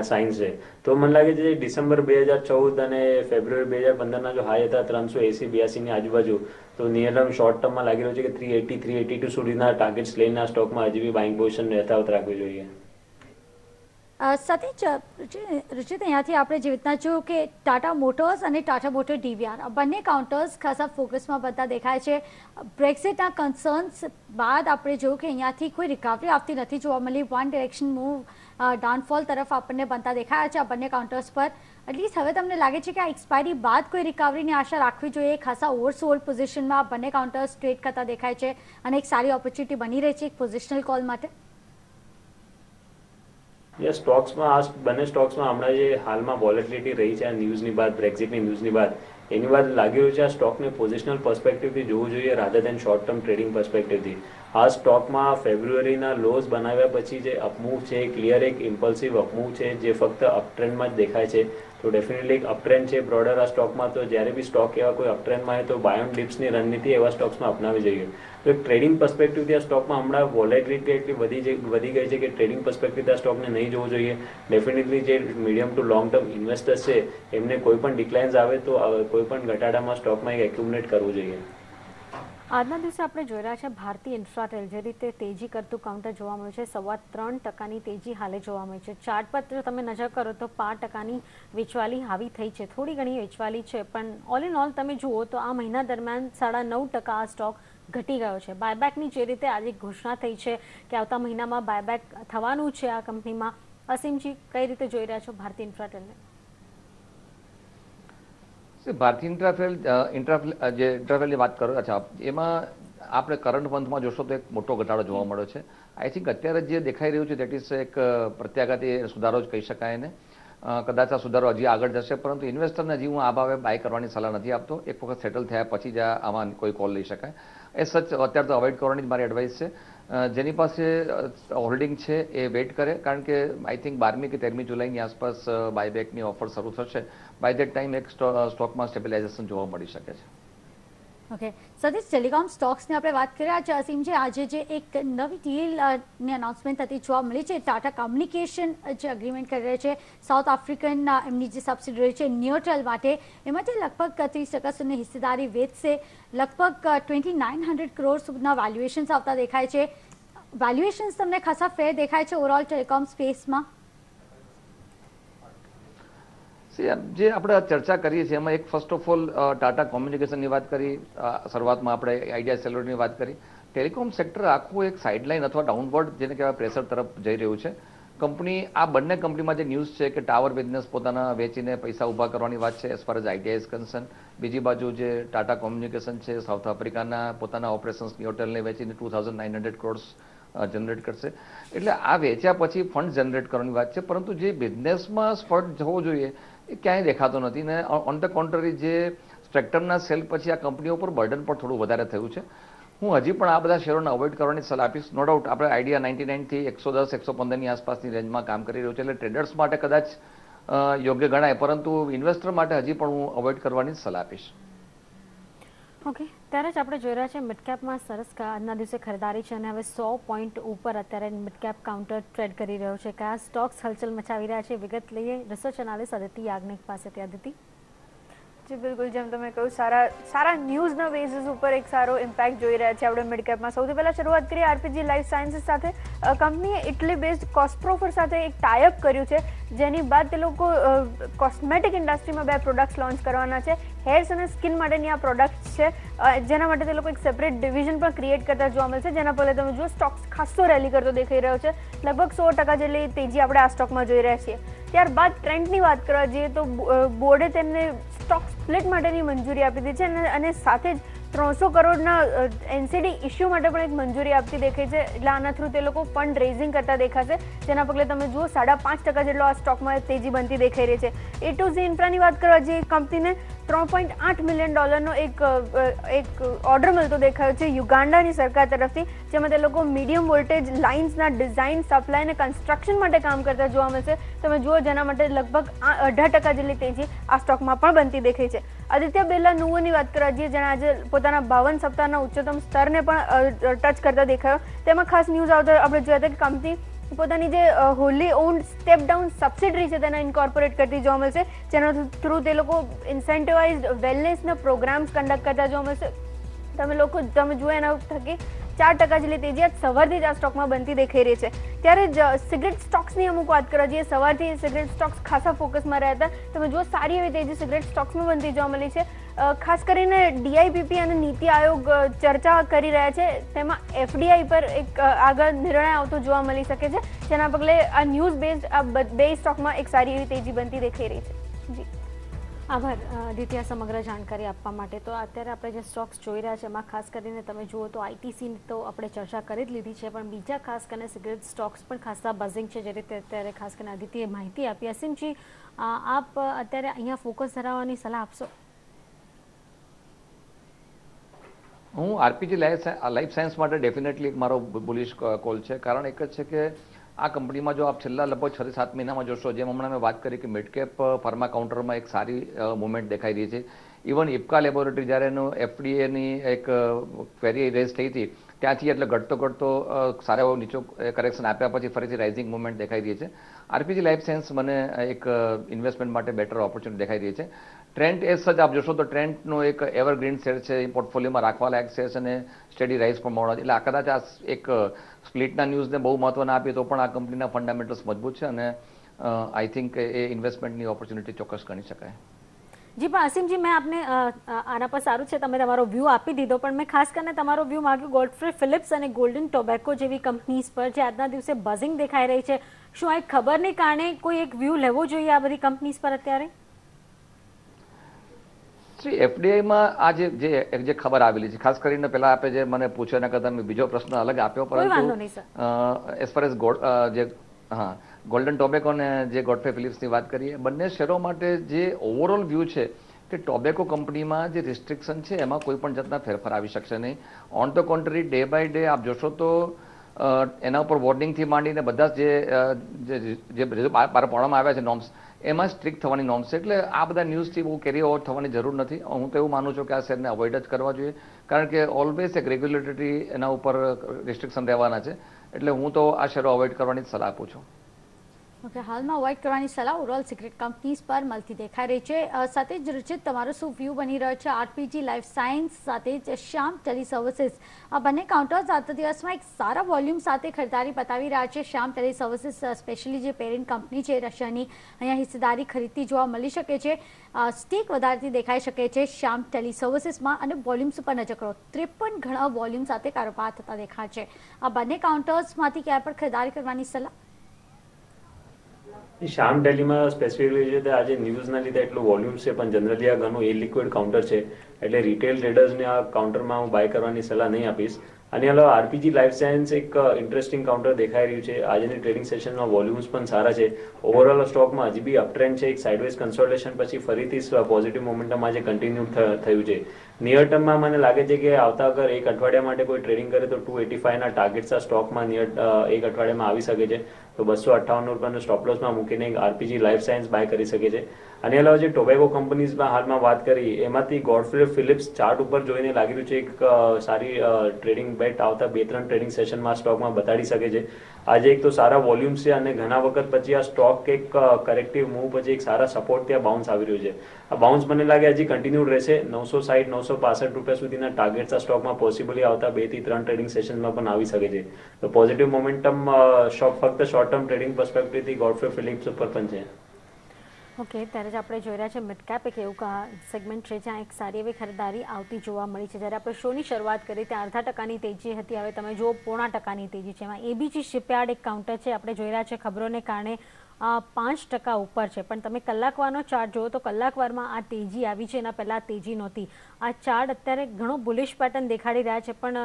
સાઇન છે. તો મને લાગે છે ડિસેમ્બર 2014 અને ફેબ્રુઆરી 2015ના જો હાઈ હતા 380-82ની આજુબાજુ, તો નિયર ટર્મ શોર્ટ ટર્મમાં લાગી રહ્યું છે કે 380-382 સુધીના ટાર્ગેટ્સ લઈને આ સ્ટોકમાં હજી બી બાઇંગ પોઝિશન યથાવત રાખવી જોઈએ. સતીજ, રુચિત, અહીંયાથી આપણે જે રીતના જોયું કે ટાટા મોટર્સ અને ટાટા મોટર ડીવીઆર બંને કાઉન્ટર્સ ખાસા ફોકસમાં બધા દેખાય છે. બ્રેક્ઝિટના કન્સર્ન્સ બાદ આપણે જોયું કે અહીંયાથી કોઈ રિકવરી આવતી નથી જોવા મળી. વન ડિરેક્શન મૂવ ડાઉનફોલ તરફ આપણને બનતા દેખાયા છે આ બંને કાઉન્ટર્સ પર. એટલીસ્ટ હવે તમને લાગે છે કે આ એક્સપાયરી બાદ કોઈ રિકવરીની આશા રાખવી જોઈએ? ખાસા ઓવરસોલ્ડ પોઝિશનમાં બંને કાઉન્ટર્સ ટ્રેડ કરતા દેખાય છે અને એક સારી ઓપોર્ચ્યુનિટી બની રહી છે એક પોઝિશનલ કોલ માટે. સ્ટોક્સમાં આ બંને સ્ટોક્સમાં હમણાં જે હાલમાં વોલેટિલિટી રહી છે આ ન્યૂઝની બાદ, બ્રેક્ઝિટની ન્યૂઝની બાદ, એની બાદ લાગી રહ્યું છે આ સ્ટોકને પોઝિશનલ પર્સપેક્ટિવથી જોવું જોઈએ rather than short term trading પર્સપેક્ટિવથી. આ સ્ટોકમાં ફેબ્રુઆરીના લોઝ બનાવ્યા પછી જે અપમૂવ છે, ક્લિયર એક ઇમ્પલ્સિવ અપમૂવ છે જે ફક્ત અપટ્રેન્ડમાં જ દેખાય છે. તો ડેફિનેટલી એક અપટ્રેન્ડ છે બ્રોડર આ સ્ટોકમાં. તો જ્યારે બી સ્ટોક એવા કોઈ અપટ્રેન્ડમાં હોય તો બાય ઓન ડિપ્સની રણનીતિ એવા સ્ટોક્સમાં અપનાવી જોઈએ. તો એક ટ્રેડિંગ પર્સપેક્ટિવથી આ સ્ટોકમાં હમણાં વોલેટિલિટી એટલી વધી ગઈ છે કે ટ્રેડિંગ પર્સપેક્ટિવથી આ સ્ટોકને નહીં જોવું જોઈએ. ડેફિનેટલી જે medium two long term investors છે એમને કોઈ પણ ડિક્લાઇન્સ આવે તો કોઈ પણ ઘટાડામાં સ્ટોકમાં એક એક્યુમ્યુલેટ કરવું જોઈએ. આજના દિવસે આપણે જોઈ રહ્યા છે ભારતીય ઇન્ફ્રાટેલ જે રીતે તેજી કરતું કાઉન્ટર જોવા મળ્યું છે. 3.25% તેજી હાલે જોવા મળી છે. ચાર્ટ પર જો તમે નજર કરો તો 5% વેચવાલી હાવી થઈ છે, થોડી ઘણી વેચવાલી છે, પણ ઓલ ઇન ઓલ તમે જુઓ તો આ મહિના દરમિયાન 9.5% આ સ્ટોક ઘટી ગયો છે. બાયબેકની જે રીતે આજે ઘોષણા થઈ છે કે આવતા મહિનામાં બાયબેક થવાનું છે આ કંપનીમાં, અસીમજી કઈ રીતે જોઈ રહ્યા છો ભારતીય ઇન્ફ્રાટેલને? ભારતીય ઇન્ફ્રાટેલની વાત કરો, અચ્છા, એમાં આપણે કરંટ મંથમાં જોશો તો એક મોટો ઘટાડો જોવા મળ્યો છે. આઈ થિંક અત્યારે જે દેખાઈ રહ્યું છે દેટ ઇઝ એક પ્રત્યાઘાતી સુધારો જ કહી શકાય એને. કદાચ આ સુધારો હજી આગળ જશે, પરંતુ ઇન્વેસ્ટરને હજી હું આ ભાવે બાય કરવાની સલાહ નથી આપતો. એક વખત સેટલ થયા પછી જ આમાં કોઈ કોલ લઈ શકાય. એ સચ અત્યારે તો અવોઇડ કરવાની જ મારી એડવાઇસ છે. જેની પાસે હોલ્ડિંગ છે એ વેઇટ કરે, કારણ કે આઈ થિંક 12મી કે 13મી જુલાઈની આસપાસ બાયબેકની ઓફર શરૂ થશે. બાય દેટ ટાઈમ એક સ્ટોકમાં સ્ટેબિલાઇઝેશન જોવા મળી શકે છે. ઓકે, સતીશ, ટેલિકોમ સ્ટોક્સની આપણે વાત કરી રહ્યા છીએ. અસીમજી, આજે જે એક નવી ડીલની અનાઉન્સમેન્ટ હતી જોવા મળી છે, ટાટા કમ્યુનિકેશન જે અગ્રીમેન્ટ કરી રહ્યા છે સાઉથ આફ્રિકન એમની જે સબસિડરી છે ન્યુટ્રલ માટે, એમાંથી લગભગ 30% સુધી હિસ્સેદારી વેચશે. લગભગ 2900 કરોડ સુધીના વેલ્યુએશન્સ આવતા દેખાય છે. વેલ્યુએશન્સ તમને ખાસા ફેર દેખાય છે ઓવરઓલ ટેલિકોમ સ્પેસમાં? જે આપણે ચર્ચા કરીએ છીએ એમાં એક ફર્સ્ટ ઓફ ઓલ ટાટા કોમ્યુનિકેશનની વાત કરી, શરૂઆતમાં આપણે આઈડિયા સેલ્યુલરની વાત કરી. ટેલિકોમ સેક્ટર આખું એક સાઇડલાઇન અથવા ડાઉનવર્ડ જેને કહેવાય પ્રેશર તરફ જઈ રહ્યું છે. કંપની, આ બંને કંપનીમાં જે ન્યૂઝ છે કે ટાવર બિઝનેસ પોતાના વેચીને પૈસા ઊભા કરવાની વાત છે as far as idea is concern. બીજી બાજુ જે ટાટા કોમ્યુનિકેશન છે સાઉથ આફ્રિકાના પોતાના ઓપરેશન્સની હોટેલને વેચીને 2900 કરોડ જનરેટ કરશે. એટલે આ વેચ્યા પછી ફંડ જનરેટ કરવાની વાત છે, પરંતુ જે બિઝનેસમાં સ્પર્ટ જવો જોઈએ એ ક્યાંય દેખાતો નથી. ને ઓન ધ કોન્ટ્રરી જે સ્પેક્ટ્રમના સેલ પછી આ કંપનીઓ પર બર્ડન પણ થોડું વધારે થયું છે. હું હજી પણ આ બધા શેરોને અવોઇડ કરવાની સલાહ આપીશ. નો ડાઉટ આપણે આઈડિયા 99 થી 110-115ની આસપાસની રેન્જમાં કામ કરી રહ્યું છે, એટલે ટ્રેડર્સ માટે કદાચ યોગ્ય ગણાય, પરંતુ ઇન્વેસ્ટર માટે હજી પણ હું અવોઇડ કરવાની સલાહ આપીશ. ઓકે, ત્યારે જ આપણે જોઈ રહ્યા છીએ મિડકેપમાં સરસ આજના દિવસે ખરીદારી છે અને હવે 100 પોઈન્ટ ઉપર અત્યારે મિડકેપ કાઉન્ટર ટ્રેડ કરી રહ્યો છે. કયા સ્ટોક્સ હલચલ મચાવી રહ્યા છે, વિગત લઈએ રિસર્ચ એનાલિસ્ટ અદિતિ યાજ્ઞિક પાસેથી. અદિતિ? જી બિલકુલ, જેમ તમે કહ્યું, સારા ન્યૂઝના બેઝિસ ઉપર એક સારો ઇમ્પેક્ટ જોઈ રહ્યા છે આપણે મિડકેપમાં. સૌથી પહેલાં શરૂઆત કરીએ આરપીજી લાઈફ સાયન્સીસ સાથે. કંપનીએ ઇટલી બેઝડ કોસ્પ્રોફર સાથે એક ટાઈઅપ કર્યું છે, જેની બાદ તે લોકો કોસ્મેટિક ઇન્ડસ્ટ્રીમાં 2 પ્રોડક્ટ્સ લોન્ચ કરવાના છે. હેર્સ અને સ્કિન માટેની આ પ્રોડક્ટ્સ છે, જેના માટે તે લોકો એક સેપરેટ ડિવિઝન પણ ક્રિએટ કરતા જોવા મળશે. જેના પહેલાં તમે જુઓ સ્ટોક્સ ખાસો રેલી કરતો દેખાઈ રહ્યો છે. લગભગ 100% જેટલી તેજી આપણે આ સ્ટોકમાં જોઈ રહ્યા છીએ. ત્યારબાદ ટ્રેન્ડની વાત કરવા જઈએ તો બોર્ડે તેમને સ્ટોક સ્પ્લિટ માટેની મંજૂરી આપી દીધી છે અને સાથે જ 300 કરોડના એનસીડી ઇસ્યુ માટે પણ એક મંજૂરી આપતી દેખાય છે. એટલે આના થ્રુ તે લોકો ફંડ રેઝિંગ કરતા દેખાશે, જેના પગલે તમે જુઓ 5.5% જેટલો આ સ્ટોકમાં તેજી બનતી દેખાઈ રહી છે. A2Z ઇન્ફ્રાની વાત કરવા જઈએ, કંપનીને $3.8 મિલિયન એક ઓર્ડર મળતો દેખાયો છે યુગાન્ડાની સરકાર તરફથી, જેમાં તે લોકો મીડિયમ વોલ્ટેજ લાઇન્સના ડિઝાઇન, સપ્લાય અને કન્સ્ટ્રક્શન માટે કામ કરતા જોવા મળશે. તમે જુઓ, જેના માટે લગભગ 18% જેટલી તેજી આ સ્ટોકમાં પણ બનતી દેખાઈ છે. આદિત્ય બિરલા નુવોની વાત કરવા જઈએ, જેણે આજે પોતાના 52 સપ્તાહના ઉચ્ચતમ સ્તરને પણ ટચ કરતા દેખાયો. તેમાં ખાસ ન્યૂઝ આવતા આપણે જોયા હતા કે કંપની પોતાની જે Holi owned step down subsidiary છે તેને ઇન્કોર્પોરેટ કરતી જોવા મળશે, જેના થ્રુ તે લોકો ઇન્સેન્ટિવાઇઝડ વેલનેસના પ્રોગ્રામ્સ કન્ડક્ટ કરતા જોવા મળશે. તમે જુઓ, એના થકી 4% જેટલી તેજી આજ સવારથી જ આ સ્ટોકમાં બનતી દેખાઈ રહી છે. ત્યારે જ સિગરેટ સ્ટોક્સની અમુક વાત કરવા જઈએ, સવારથી સિગરેટ સ્ટોક્સ ખાસા ફોકસમાં રહ્યા હતા. તમે જુઓ, સારી એવી તેજી સિગરેટ સ્ટોક્સમાં બનતી જોવા મળી છે. ખાસ કરીને DIPP અને નીતિ આયોગ ચર્ચા કરી રહ્યા છે, તેમાં FDI પર એક આગળ નિર્ણય આવતો જોવા મળી શકે છે, જેના પગલે આ ન્યૂઝ બેઝડ આ 2 સ્ટોકમાં એક સારી એવી તેજી બનતી દેખાઈ રહી છે. જી આભાર દિત્યા સમગ્ર જાણકારી આપવા માટે. તો અત્યારે આપણે જે સ્ટોક્સ જોઈ રહ્યા છે એમાં ખાસ કરીને તમે જુઓ તો ITCની તો આપણે ચર્ચા કરી જ લીધી છે, પણ બીજા ખાસ કરીને સિગરેટ સ્ટોક્સ પણ ખાસા બઝિંગ છે, જે રીતે અત્યારે ખાસ કરીને આદિત્યએ માહિતી આપી. અસીમજી, આપ અત્યારે અહીંયા ફોકસ ધરાવવાની સલાહ આપશો? હું આરપીજી લાઈફ સાયન્સ માટે ડેફિનેટલી મારો બુલિશ કોલ છે. કારણ એક જ છે કે આ કંપનીમાં જો આપ છેલ્લા લગભગ 6 થી 7 મહિનામાં જોશો, જેમ હમણાં મેં વાત કરી કે મિડકેપ ફાર્મા કાઉન્ટરમાં એક સારી મુવમેન્ટ દેખાઈ રહી છે. ઇવન ઇપ્કા લેબોરેટરી જ્યારે એનું FDAની એક ક્વેરી રેઝ થઈ હતી ત્યાંથી એટલે ઘટતો સારો એવો નીચો કરેક્શન આપ્યા પછી ફરીથી રાઇઝિંગ મુવમેન્ટ દેખાઈ રહી છે. આરપીજી લાઈફ સાયન્સ મને એક ઇન્વેસ્ટમેન્ટ માટે બેટર ઓપોર્ચ્યુનિટી દેખાઈ રહી છે. ટ્રેન્ડ એઝ સચ આપ જોશો તો ટ્રેન્ડનો એક એવરગ્રીન શેર છે, એ પોર્ટફોલિયોમાં રાખવા લાયક શેર છે અને સ્ટેડી રાઇઝ પણ મળવા. એટલે આ કદાચ આ એક સ્પ્લિટના ન્યૂઝને બહુ મહત્વ ના આપીએ તો પણ આ કંપનીના ફંડામેન્ટલ્સ મજબૂત છે અને આઈ થિંક એ ઇન્વેસ્ટમેન્ટની ઓપોર્ચ્યુનિટી ચોક્કસ ગણી શકાય. જી, પણ અસીમજી, મેં આપને આના પર સારું છે તમે તમારો વ્યૂ આપી દીધો, પણ મેં ખાસ કરીને તમારો વ્યૂ માગ્યું ગોડફ્રે ફિલિપ્સ અને ગોલ્ડન ટોબેકો જેવી કંપનીઝ પર જે આજના દિવસે બઝિંગ દેખાઈ રહી છે. શું આ ખબરને કારણે કોઈ એક વ્યૂ લેવો જોઈએ આ બધી કંપનીઝ પર અત્યારે? એફડીઆઈમાં આ જે ખબર આવેલી છે, ખાસ કરીને પહેલા આપે જે મને પૂછ્યો એના કરતાં મેં બીજો પ્રશ્ન અલગ આપ્યો, વાંધો નહીં, સર. પરંતુ એઝ ફાર એઝ જે ગોલ્ડન ટોબેકો અને જે ગોડફ્રે ફિલિપ્સની વાત કરીએ, બંને શેરો માટે જે ઓવરઓલ વ્યૂ છે કે ટોબેકો કંપનીમાં જે રિસ્ટ્રિક્શન છે એમાં કોઈ પણ જાતના ફેરફાર આવી શકશે નહીં. On the contrary, day by day આપ જોશો તો એના ઉપર વોર્નિંગથી માંડીને બધા જે બહાર પાડવામાં આવ્યા છે નોર્મ્સ, એમાં સ્ટ્રિક્ટ થવાની નોર્મ્સ છે. એટલે આ બધા ન્યૂઝથી બહુ કેરી ઓવર થવાની જરૂર નથી. હું તો એવું માનું છું કે આ શેરને અવોઇડ જ કરવા જોઈએ, કારણ કે ઓલવેઝ એક રેગ્યુલેટરી એના ઉપર રિસ્ટ્રિક્શન રહેવાના છે. એટલે હું તો આ શેરો અવોઇડ કરવાની જ સલાહ આપું છું. ઓકે, હાલમાં અવોઇડ કરવાની સલાહ ઓવરઓલ સિક્રેટ કંપનીઝ પર મળતી દેખાઈ રહી છે. સાથે જ રુચિત, તમારો શું વ્યૂ બની રહ્યો છે આરપીજી લાઈફ સાયન્સ સાથે જ શ્યામ ટેલી સર્વિસીસ? આ બંને કાઉન્ટર્સ આજના દિવસમાં એક સારા વોલ્યુમ સાથે ખરીદારી બતાવી રહ્યા છે. શ્યામ ટેલી સર્વિસીસ સ્પેશિયલી જે પેરેન્ટ કંપની છે રશિયાની, અહીંયા હિસ્સેદારી ખરીદતી જોવા મળી શકે છે, સ્ટેક વધારતી દેખાઈ શકે છે શ્યામ ટેલી સર્વિસીસમાં. અને વોલ્યુમ્સ ઉપર નજર કરો, 53 ઘણા વોલ્યુમ સાથે કારોબાર થતા દેખાય છે. આ બંને કાઉન્ટર્સમાંથી ક્યાં પર ખરીદારી કરવાની સલાહ? શ્યામ ટેલીમાં સ્પેસિફિકલી છે આજે ન્યૂઝના લીધે એટલું વોલ્યુમ છે, પણ જનરલી આ ઘણું ઇલિક્વિડ કાઉન્ટર છે, એટલે રિટેલ ટ્રેડર્સને આ કાઉન્ટરમાં હું બાય કરવાની સલાહ નહીં આપીશ. અને અલાવા આરપીજી લાઈફ સાયન્સ એક ઇન્ટરેસ્ટિંગ કાઉન્ટર દેખાઈ રહ્યું છે. આજની ટ્રેડિંગ સેશનમાં વોલ્યુમ્સ પણ સારા છે. ઓવરઓલ સ્ટોકમાં હજી બી અપટ્રેન્ડ છે. એક સાઇડવેઝ કન્સોલિડેશન પછી ફરીથી પોઝિટિવ મોમેન્ટમ આજે કન્ટિન્યુ થયું છે. નિયર ટર્મમાં મને લાગે છે કે આવતા અગર એક અઠવાડિયા માટે કોઈ ટ્રેડિંગ કરે તો 285 ના ટાર્ગેટ્સ આ સ્ટોકમાં એક અઠવાડિયામાં આવી શકે છે. તો 258 રૂપિયાનું સ્ટોપ લોસમાં મૂકીને આરપીજી લાઈફ સાયન્સ બાય કરી શકે છે. અને અલાવા જે ટોબેકો કંપનીઝમાં હાલમાં વાત કરી એમાંથી ગોડફ્રે ફિલિપ્સ ચાર્ટ ઉપર જોઈને લાગી રહ્યું છે એક સારી ટ્રેડિંગ બેટ આવતા 2-3 ટ્રેડિંગ સેશનમાં સ્ટોકમાં બતાડી શકે છે. આજે એક તો સારા વોલ્યુમ્સ છે અને ઘણા વખત પછી આ સ્ટોક એક કરેક્ટિવ મૂવ પછી એક સારા સપોર્ટ ત્યાં બાઉન્સ આવી રહ્યું છે. આ બાઉન્સ મને લાગે હજી કન્ટિન્યુ રહેશે. 960-965 રૂપિયા સુધીના ટાર્ગેટ્સ આ સ્ટોકમાં પોસિબલી આવતા 2-3 ટ્રેડિંગ સેશનમાં પણ આવી શકે છે. તો પોઝિટિવ મોમેન્ટમ ફક્ત short term trading પર્સપેક્ટિવથી Godfrey Phillips ઉપર પણ છે. ઓકે, ત્યારે જ આપણે જોઈ રહ્યા છે મિડકેપ એક એવું સેગમેન્ટ છે જ્યાં એક સારી એવી ખરીદારી આવતી જોવા મળી છે. જ્યારે આપણે શોની શરૂઆત કરી ત્યાં 0.5% તેજી હતી, હવે તમે જુઓ 0.5% તેજી છે. એમાં એબીજી શિપયાર્ડ એક કાઉન્ટર છે, આપણે જોઈ રહ્યા છે ખબરોને કારણે 5% ઉપર છે. પણ તમે કલાકવારનો ચાર્ટ જુઓ તો કલાકવારમાં આ તેજી આવી છે, એના પહેલાં તેજી નહોતી. આ ચાર્ટ અત્યારે ઘણો બુલિશ પેટર્ન દેખાડી રહ્યા છે, પણ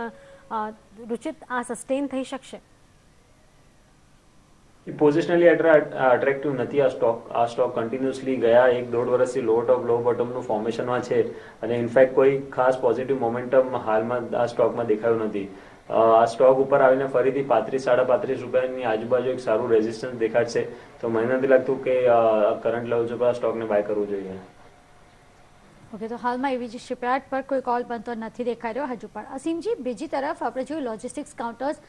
રુચિત આ સસ્ટેન થઈ શકશે? પોઝિશનલી અટ્રેક્ટિવ નથી આ સ્ટોક કન્ટિન્યુઅસલી ગયા 1-1.5 વર્ષથી લો ટોપ લો બોટમનું ફોર્મેશનમાં છે અને ઇનફેક્ટ કોઈ ખાસ પોઝિટિવ મોમેન્ટમ હાલમાં આ સ્ટોકમાં દેખાયું નથી. આ સ્ટોક ઉપર આવીને ફરીથી 35-35.5 રૂપિયાની આજુબાજુ એક સારું રેઝિસ્ટન્સ દેખાડશે. તો મને નથી લાગતું કે કરંટ લેવલ ઉપર આ સ્ટોકને બાય કરવું જોઈએ. ઓકે, તો હાલમાં એવી શિપયાર્ડ પર કોઈ કોલ બનતો નથી દેખાઈ રહ્યો હજુ પણ. અસીમજી, બીજી તરફ આપણે જોયું લોજિસ્ટિક્સ કાઉન્ટર્સ,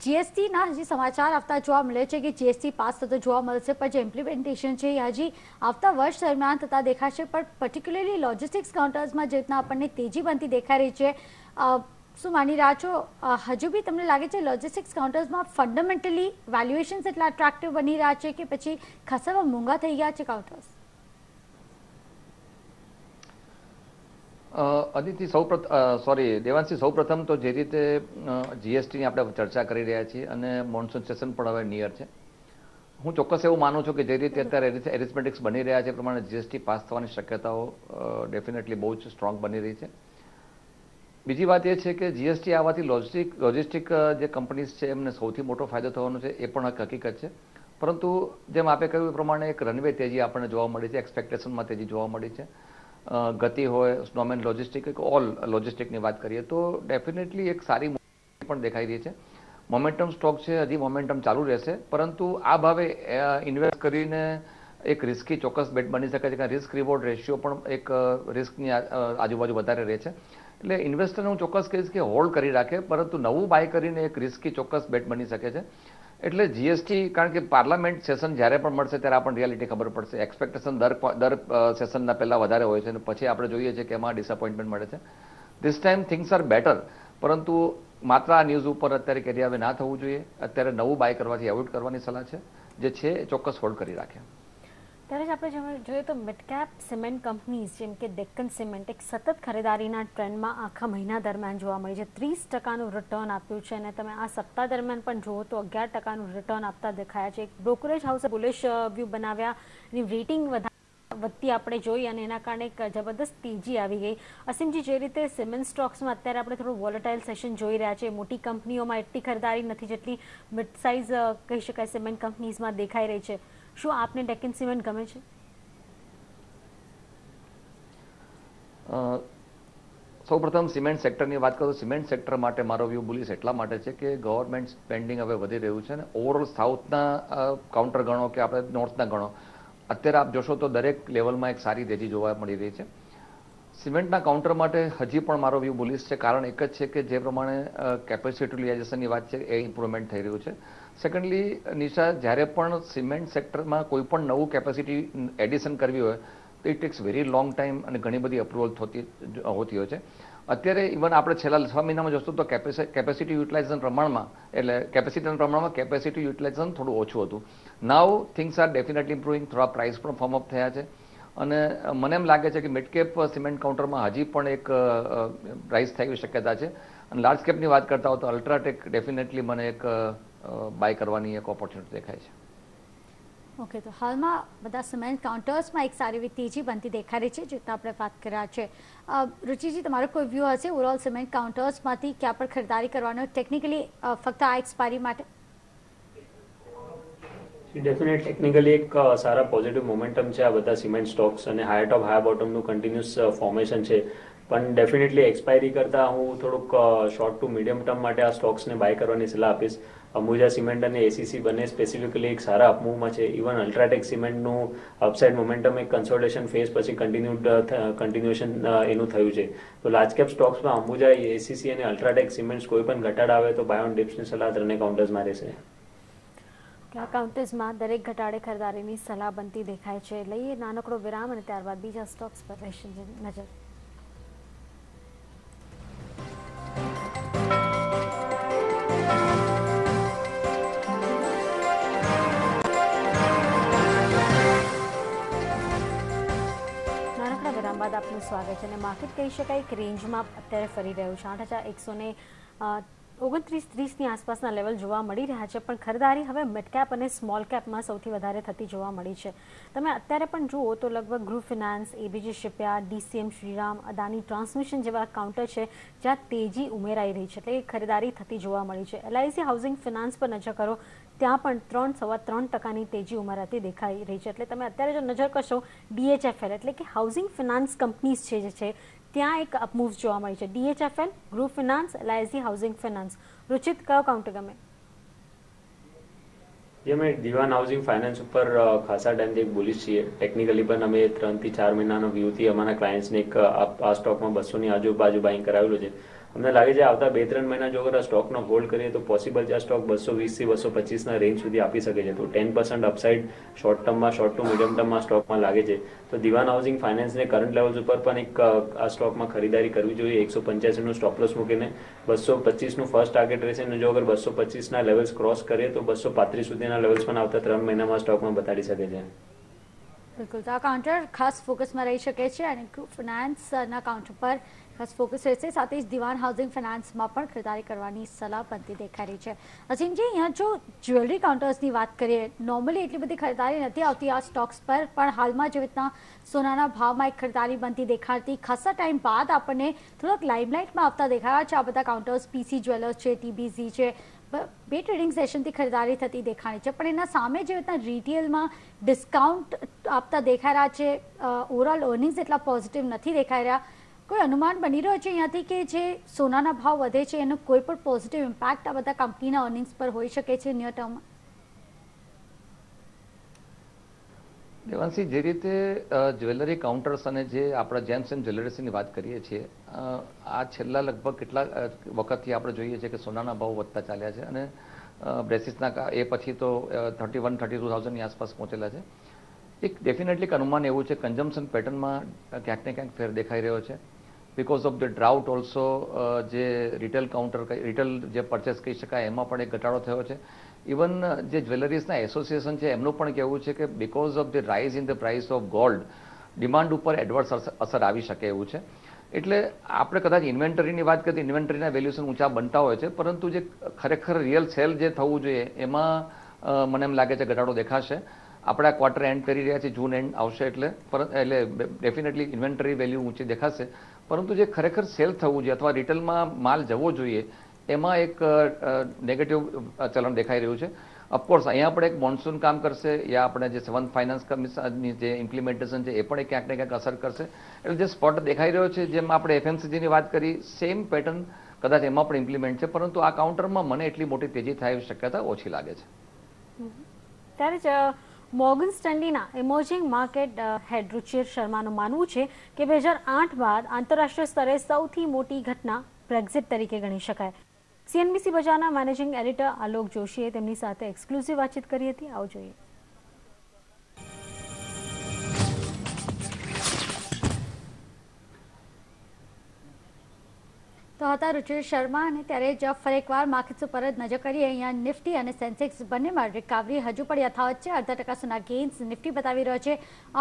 જીએસટીના હજી સમાચાર આવતા જોવા મળે છે કે જીએસટી પાસ થતો જોવા મળશે, પણ જે ઇમ્પ્લિમેન્ટેશન છે એ હજી આવતા વર્ષ દરમિયાન થતા દેખાશે. પણ પર્ટિક્યુલરલી લોજિસ્ટિક્સ કાઉન્ટર્સમાં જે રીતના આપણને તેજી બનતી દેખાઈ રહી છે, શું માની રહ્યા છો? હજુ બી તમને લાગે છે લોજિસ્ટિક્સ કાઉન્ટર્સમાં ફંડામેન્ટલી વેલ્યુએશન્સ એટલા અટ્રેક્ટિવ બની રહ્યા છે કે પછી ખાસા મોંઘા થઈ ગયા છે કાઉન્ટર્સ? અદિતિ, દેવાંશી, સૌપ્રથમ તો જે રીતે જીએસટીની આપણે ચર્ચા કરી રહ્યા છીએ અને મોન્સૂન સેશન પણ હવે નિયર છે, હું ચોક્કસ એવું માનું છું કે જે રીતે અત્યારે એરિથમેટિક્સ બની રહ્યા છે એ પ્રમાણે જીએસટી પાસ થવાની શક્યતાઓ ડેફિનેટલી બહુ જ સ્ટ્રોંગ બની રહી છે. બીજી વાત એ છે કે જીએસટી આવવાથી લોજિસ્ટિક જે કંપનીઝ છે એમને સૌથી મોટો ફાયદો થવાનો છે, એ પણ એક હકીકત છે. પરંતુ જેમ આપે કહ્યું એ પ્રમાણે એક રનવે તેજી આપણને જોવા મળી છે, એક્સપેક્ટેશનમાં તેજી જોવા મળી છે. ગતિ હોય, સ્નોમેન લોજિસ્ટિક, ઓલ લોજિસ્ટિકની વાત કરીએ તો ડેફિનેટલી એક સારી પણ દેખાઈ રહી છે. મોમેન્ટમ સ્ટોક છે, હજી મોમેન્ટમ ચાલુ રહેશે, પરંતુ આ ભાવે ઇન્વેસ્ટ કરીને એક રિસ્કી ચોક્કસ બેટ બની શકે છે, કે રિસ્ક રિવોર્ડ રેશિયો પણ એક રિસ્કની આજુબાજુ વધારે રહે છે. એટલે ઇન્વેસ્ટરને હું ચોક્કસ કહીશ કે હોલ્ડ કરી રાખે, પરંતુ નવું બાય કરીને એક રિસ્કી ચોક્કસ બેટ બની શકે છે. એટલે જીએસટી, કારણ કે પાર્લામેન્ટ સેશન જ્યારે પણ મળશે ત્યારે આપણને રિયાલિટી ખબર પડશે. એક્સપેક્ટેશન દર સેશનના પહેલાં વધારે હોય છે અને પછી આપણે જોઈએ છીએ કે એમાં ડિસઅપોઇન્ટમેન્ટ મળે છે. This time things are better, પરંતુ માત્ર આ ન્યૂઝ ઉપર અત્યારે કેરી આવે ના થવું જોઈએ. અત્યારે નવું બાય કરવાથી એવોઇડ કરવાની સલાહ છે. જે છે એ ચોક્કસ હોલ્ડ કરી રાખે. ત્યારે જ આપણે જોઈએ તો મિડકેપ સિમેન્ટ કંપનીઝ જેમ કે ડેક્કન સિમેન્ટ એક સતત ખરીદારીના ટ્રેન્ડમાં આખા મહિના દરમિયાન જોવા મળી છે. 30% રિટર્ન આપ્યું છે અને તમે આ સપ્તાહ દરમિયાન પણ જુઓ તો 11% રિટર્ન આપતા દેખાયા છે. એક બ્રોકરેજ હાઉસે બુલિશ વ્યૂ બનાવ્યા, એની રેટિંગ વધતી આપણે જોઈ અને એના કારણે એક જબરદસ્ત તેજી આવી ગઈ. અસીમજી, જે રીતે સિમેન્ટ સ્ટોક્સમાં અત્યારે આપણે થોડું વોલેટાઇલ સેશન જોઈ રહ્યા છે, મોટી કંપનીઓમાં એટલી ખરીદારી નથી જેટલી મિડ સાઇઝ કહી શકાય સિમેન્ટ કંપનીઝમાં દેખાઈ રહી છે. શું આપને ડેક્કન સિમેન્ટ ગમે છે? સૌપ્રથમ સિમેન્ટ સેક્ટરની વાત કરું તો સિમેન્ટ સેક્ટર માટે મારો વ્યૂ બુલિશ એટલા માટે છે કે ગવર્મેન્ટ સ્પેન્ડિંગ હવે વધી રહ્યું છે અને ઓવરઓલ સાઉથના કાઉન્ટર ગણો કે આપણે નોર્થના ગણો, અત્યારે આપ જોશો તો દરેક લેવલમાં એક સારી તેજી જોવા મળી રહી છે. સિમેન્ટના કાઉન્ટર માટે હજી પણ મારો વ્યૂ બુલિશ છે. કારણ એક જ છે કે જે પ્રમાણે કેપેસિટી યુટિલાઇઝેશનની વાત છે એ ઇમ્પ્રુવમેન્ટ થઈ રહ્યું છે. સેકન્ડલી નિશા, જ્યારે પણ સિમેન્ટ સેક્ટરમાં કોઈ પણ નવું કેપેસિટી એડિશન કરવી હોય તો it tax very long time અને ઘણી બધી અપ્રુવલ હોતી હોય છે. અત્યારે ઇવન આપણે છેલ્લા 6 મહિનામાં જોશું તો કેપેસિટી યુટિલાઇઝેશન પ્રમાણમાં એટલે કેપેસિટીના પ્રમાણમાં કેપેસિટી યુટિલાઇઝેશન થોડું ઓછું હતું. નાવ થિંગ્સ આર ડેફિનેટલી ઇમ્પ્રુવિંગ. થોડા પ્રાઇસ પણ ફોર્મ અપ થયા છે અને મને એમ લાગે છે કે મિડ કેપ સિમેન્ટ કાઉન્ટરમાં હજી પણ એક પ્રાઇસ થવાની શક્યતા છે. અને લાર્જ કેપની વાત કરતા હોય તો અલ્ટ્રાટેક ડેફિનેટલી મને એક બાય કરવાની એક ઓપોર્ચ્યુનિટી દેખાય છે. ઓકે, તો હાલમાં બધા સિમેન્ટ કાઉન્ટર્સમાં એક સારી એવી તેજી બનતી દેખાઈ રહી છે, જેટલા આપણે વાત કર્યા છે. રુચિજી, તમારો કોઈ વ્યૂ હશે ઓવરઓલ સિમેન્ટ કાઉન્ટર્સમાંથી ક્યાં પર ખરીદારી કરવાનો, ટેકનિકલી ફક્ત આ એક્સપાયરી માટે? ડેફિનેટ ટેકનિકલી એક સારા પોઝિટિવ મોમેન્ટમ છે આ બધા સિમેન્ટ સ્ટોક્સ અને higher top higher બોટમનું continuous formation છે. પણ ડેફિનેટલી એક્સપાયરી કરતાં હું થોડુંક શોર્ટ ટુ મીડિયમ ટર્મ માટે આ સ્ટોક્સને બાય કરવાની સલાહ આપીશ. અંબુજા સિમેન્ટ અને એસીસી બંને સ્પેસિફિકલી એક સારા અપમૂવમાં છે. ઇવન અલ્ટ્રાટેક સિમેન્ટનું અપસાઇડ મોમેન્ટમ એક કન્સોલિડેશન ફેઝ પછી કન્ટિન્યુએશન એનું થયું છે. તો લાર્જ કેપ સ્ટોક્સમાં અંબુજા, એસીસી અને અલ્ટ્રાટેક સિમેન્ટ્સ કોઈ પણ ઘટાડા આવે તો બાય ઓન ડિપ્સની સલાહ ત્રણે કાઉન્ટર્સમાં રહેશે. આ કાઉન્ટર્સમાં દરેક ઘટાડે ખરીદારીની સલાહ બનતી દેખાય છે. લઈએ નાનકડો વિરામ અને ત્યારબાદ બીજા સ્ટોક્સ પર રહેશે નજર. બાદ આપનું સ્વાગત છે. અને માર્કેટ કહી શકાય કે રેન્જમાં અત્યારે ફરી રહ્યું છે. 8,129.30ની આસપાસના લેવલ જોવા મળી રહ્યા છે. પણ ખરીદારી હવે મિડ કેપ અને સ્મોલ કેપમાં સૌથી વધારે થતી જોવા મળી છે. તમે અત્યારે પણ જુઓ તો લગભગ ગૃહ finance, ABG shipyard, DCM Shriram, Adani transmission જેવા કાઉન્ટર છે જ્યાં તેજી ઉમેરાઈ રહી છે, એટલે ખરીદારી થતી જોવા મળી છે. એલઆઈસી હાઉસિંગ ફિનાન્સ પર નજર કરો, ત્યાં પણ 3.3% તેજી ઉમેરાતી દેખાઈ રહી છે. એટલે તમે અત્યારે જો નજર કરશો ડીએચએફએલ એટલે કે હાઉસિંગ ફિનાન્સ કંપનીઝ છે જે છે ત્યાં એક અપમૂવ જોવા મળી છે. ડીએચએફએલ, ગૃહ finance, LIC housing finance. Ruchit, કયો કાઉન્ટર ગમે? જે અમે દિવાન હાઉસિંગ ફાઇનાન્સ ઉપર ખાસા ટાઈમથી એક બુલિશ છીએ. ટેકનિકલી પણ અમે 3 થી 4 મહિનાનો વ્યૂથી અમારા ક્લાયન્ટ્સને એક આ સ્ટોકમાં 200ની આજુબાજુ બાઇંગ કરાવેલું છે. અમને લાગે છે આવતા 2-3 મહિના જો અગર આ સ્ટોકનો હોલ્ડ કરીએ તો પોસિબલ છે આ સ્ટોક 220 થી 225ના રેન્જ સુધી આપી શકે છે. તો 10% અપસાઇડ શોર્ટ ટર્મમાં, શોર્ટ ટુ મીડિયમ ટર્મમાં સ્ટોકમાં લાગે છે. તો દિવાન હાઉસિંગ ફાઇનાન્સને કરંટ લેવલ્સ ઉપર પણ એક આ સ્ટોકમાં ખરીદારી કરવી જોઈએ. 185નું સ્ટોપ લોસ મૂકીને 225નું ફર્સ્ટ ટાર્ગેટ રહેશે અને જો અગર 225ના લેવલ્સ ક્રોસ કરીએ તો 235 સુધીના લેવલ્સ પણ આવતા 3 મહિનામાં સ્ટોકમાં બતાડી શકે છે. બિલકુલ, તો આ કાઉન્ટર ખાસ ફોકસમાં રહી શકે છે અને ફિનાન્સના કાઉન્ટર પર ખાસ ફોકસ રહેશે. સાથે જ દિવાન હાઉસિંગ ફિનાન્સમાં પણ ખરીદારી કરવાની સલાહ બનતી દેખાઈ રહી છે. અસીમજી, અહીંયા જો જ્વેલરી કાઉન્ટર્સની વાત કરીએ, નોર્મલી એટલી બધી ખરીદારી નથી આવતી આ સ્ટોક્સ પર, પણ હાલમાં જેવી રીતના સોનાના ભાવમાં એક ખરીદારી બનતી દેખાડતી ખાસા ટાઈમ બાદ આપણને થોડોક લાઇમલાઇટમાં આવતા દેખાયા છે આ બધા કાઉન્ટર્સ. પીસી જ્વેલર્સ છે, ટીબીઝી છે, બે ટ્રેડિંગ સેશનથી ખરીદારી થતી દેખાણી છે. પણ એના સામે જે રીતના રિટેલમાં ડિસ્કાઉન્ટ આપતા દેખાઈ રહ્યા છે, ઓવરઓલ અર્નિંગ્સ એટલા પોઝિટિવ નથી દેખાઈ રહ્યા. કોઈ અનુમાન બની રહ્યો છે અહીંયાથી કે જે સોનાના ભાવ વધે છે એનો કોઈ પણ પોઝિટિવ ઇમ્પેક્ટ આ બધા કંપનીના અર્નિંગ્સ પર હોઈ શકે છે નિયર ટર્મમાં? દેવાંશી, જે રીતે જ્વેલરી કાઉન્ટર્સ અને જે આપણા જેમ્સ એન્ડ જ્વેલરીસની વાત કરીએ છીએ, આ છેલ્લા લગભગ કેટલા વખતથી આપણે જોઈએ છીએ કે સોનાના ભાવ વધતા ચાલ્યા છે અને બ્રેસિસના એ પછી તો 31,000-32,000ની આસપાસ પહોંચેલા છે. એક ડેફિનેટલી એક અનુમાન એવું છે કન્ઝમ્પશન પેટર્નમાં ક્યાંક ને ક્યાંક ફેર દેખાઈ રહ્યો છે. બિકોઝ ઓફ ધ ડ્રાઉટ ઓલ્સો જે રિટેલ જે પરચેસ કહી શકાય એમાં પણ એક ઘટાડો થયો છે. ઇવન જે જ્વેલરીઝના એસોસિએશન છે એમનું પણ કહેવું છે કે because of the rise in the price of gold demand ઉપર એડવર્સ અસર આવી શકે એવું છે. એટલે આપણે કદાચ ઇન્વેન્ટરીની વાત કરીએ, ઇન્વેન્ટરીના વેલ્યુએશન ઊંચા બનતા હોય છે, પરંતુ જે ખરેખર રિયલ સેલ જે થવું જોઈએ એમાં મને એમ લાગે છે ઘટાડો દેખાશે. આપણે આ ક્વાર્ટર એન્ડ કરી રહ્યા છીએ, જૂન એન્ડ આવશે એટલે ડેફિનેટલી ઇન્વેન્ટરી વેલ્યુ ઊંચી દેખાશે, પરંતુ જે ખરેખર સેલ થવું જોઈએ અથવા રિટેલમાં માલ જવો જોઈએ એમાં એક નેગેટિવ ચલણ દેખાઈ રહ્યું છે. ઓફકોર્સ અહીંયા પણ એક મોન્સૂન કામ કરશે, યા આપણે જે 7th ફાઇનાન્સ કમિશનની જે ઇમ્પ્લિમેન્ટેશન છે એ પણ ક્યાંક ને ક્યાંક અસર કરશે. એટલે જે સ્પોટ દેખાઈ રહ્યો છે, જેમ આપણે એફએમસીજીની વાત કરી, સેમ પેટર્ન કદાચ એમાં પણ ઇમ્પ્લિમેન્ટ છે, પરંતુ આ કાઉન્ટરમાં મને એટલી મોટી તેજી થાય એવી શક્યતા ઓછી લાગે છે. ત્યારે જ મોર્ગન સ્ટેન્લીના ઇમર્જિંગ માર્કેટ હેડ રુચિર શર્માનું માનવું છે કે 2008 બાદ આંતરરાષ્ટ્રીય સ્તરે સૌથી મોટી ઘટના બ્રેક્ઝિટ તરીકે ગણી શકાય. સીએનબીસી બજારના મેનેજિંગ એડિટર આલોક જોશીએ તેમની સાથે એક્સક્લુઝિવ વાતચીત કરી હતી. આવો જોઈએ. તો હતા રુચિર શર્મા. અને ત્યારે જ ફરી એકવાર માર્કેટ્સ ઉપર જ નજર કરીએ. અહીંયા નિફ્ટી અને સેન્સેક્સ બંનેમાં રિકવરી હજુ પણ યથાવત છે. 0.5% સુધીના ગેઇન્સ નિફ્ટી બતાવી રહ્યો છે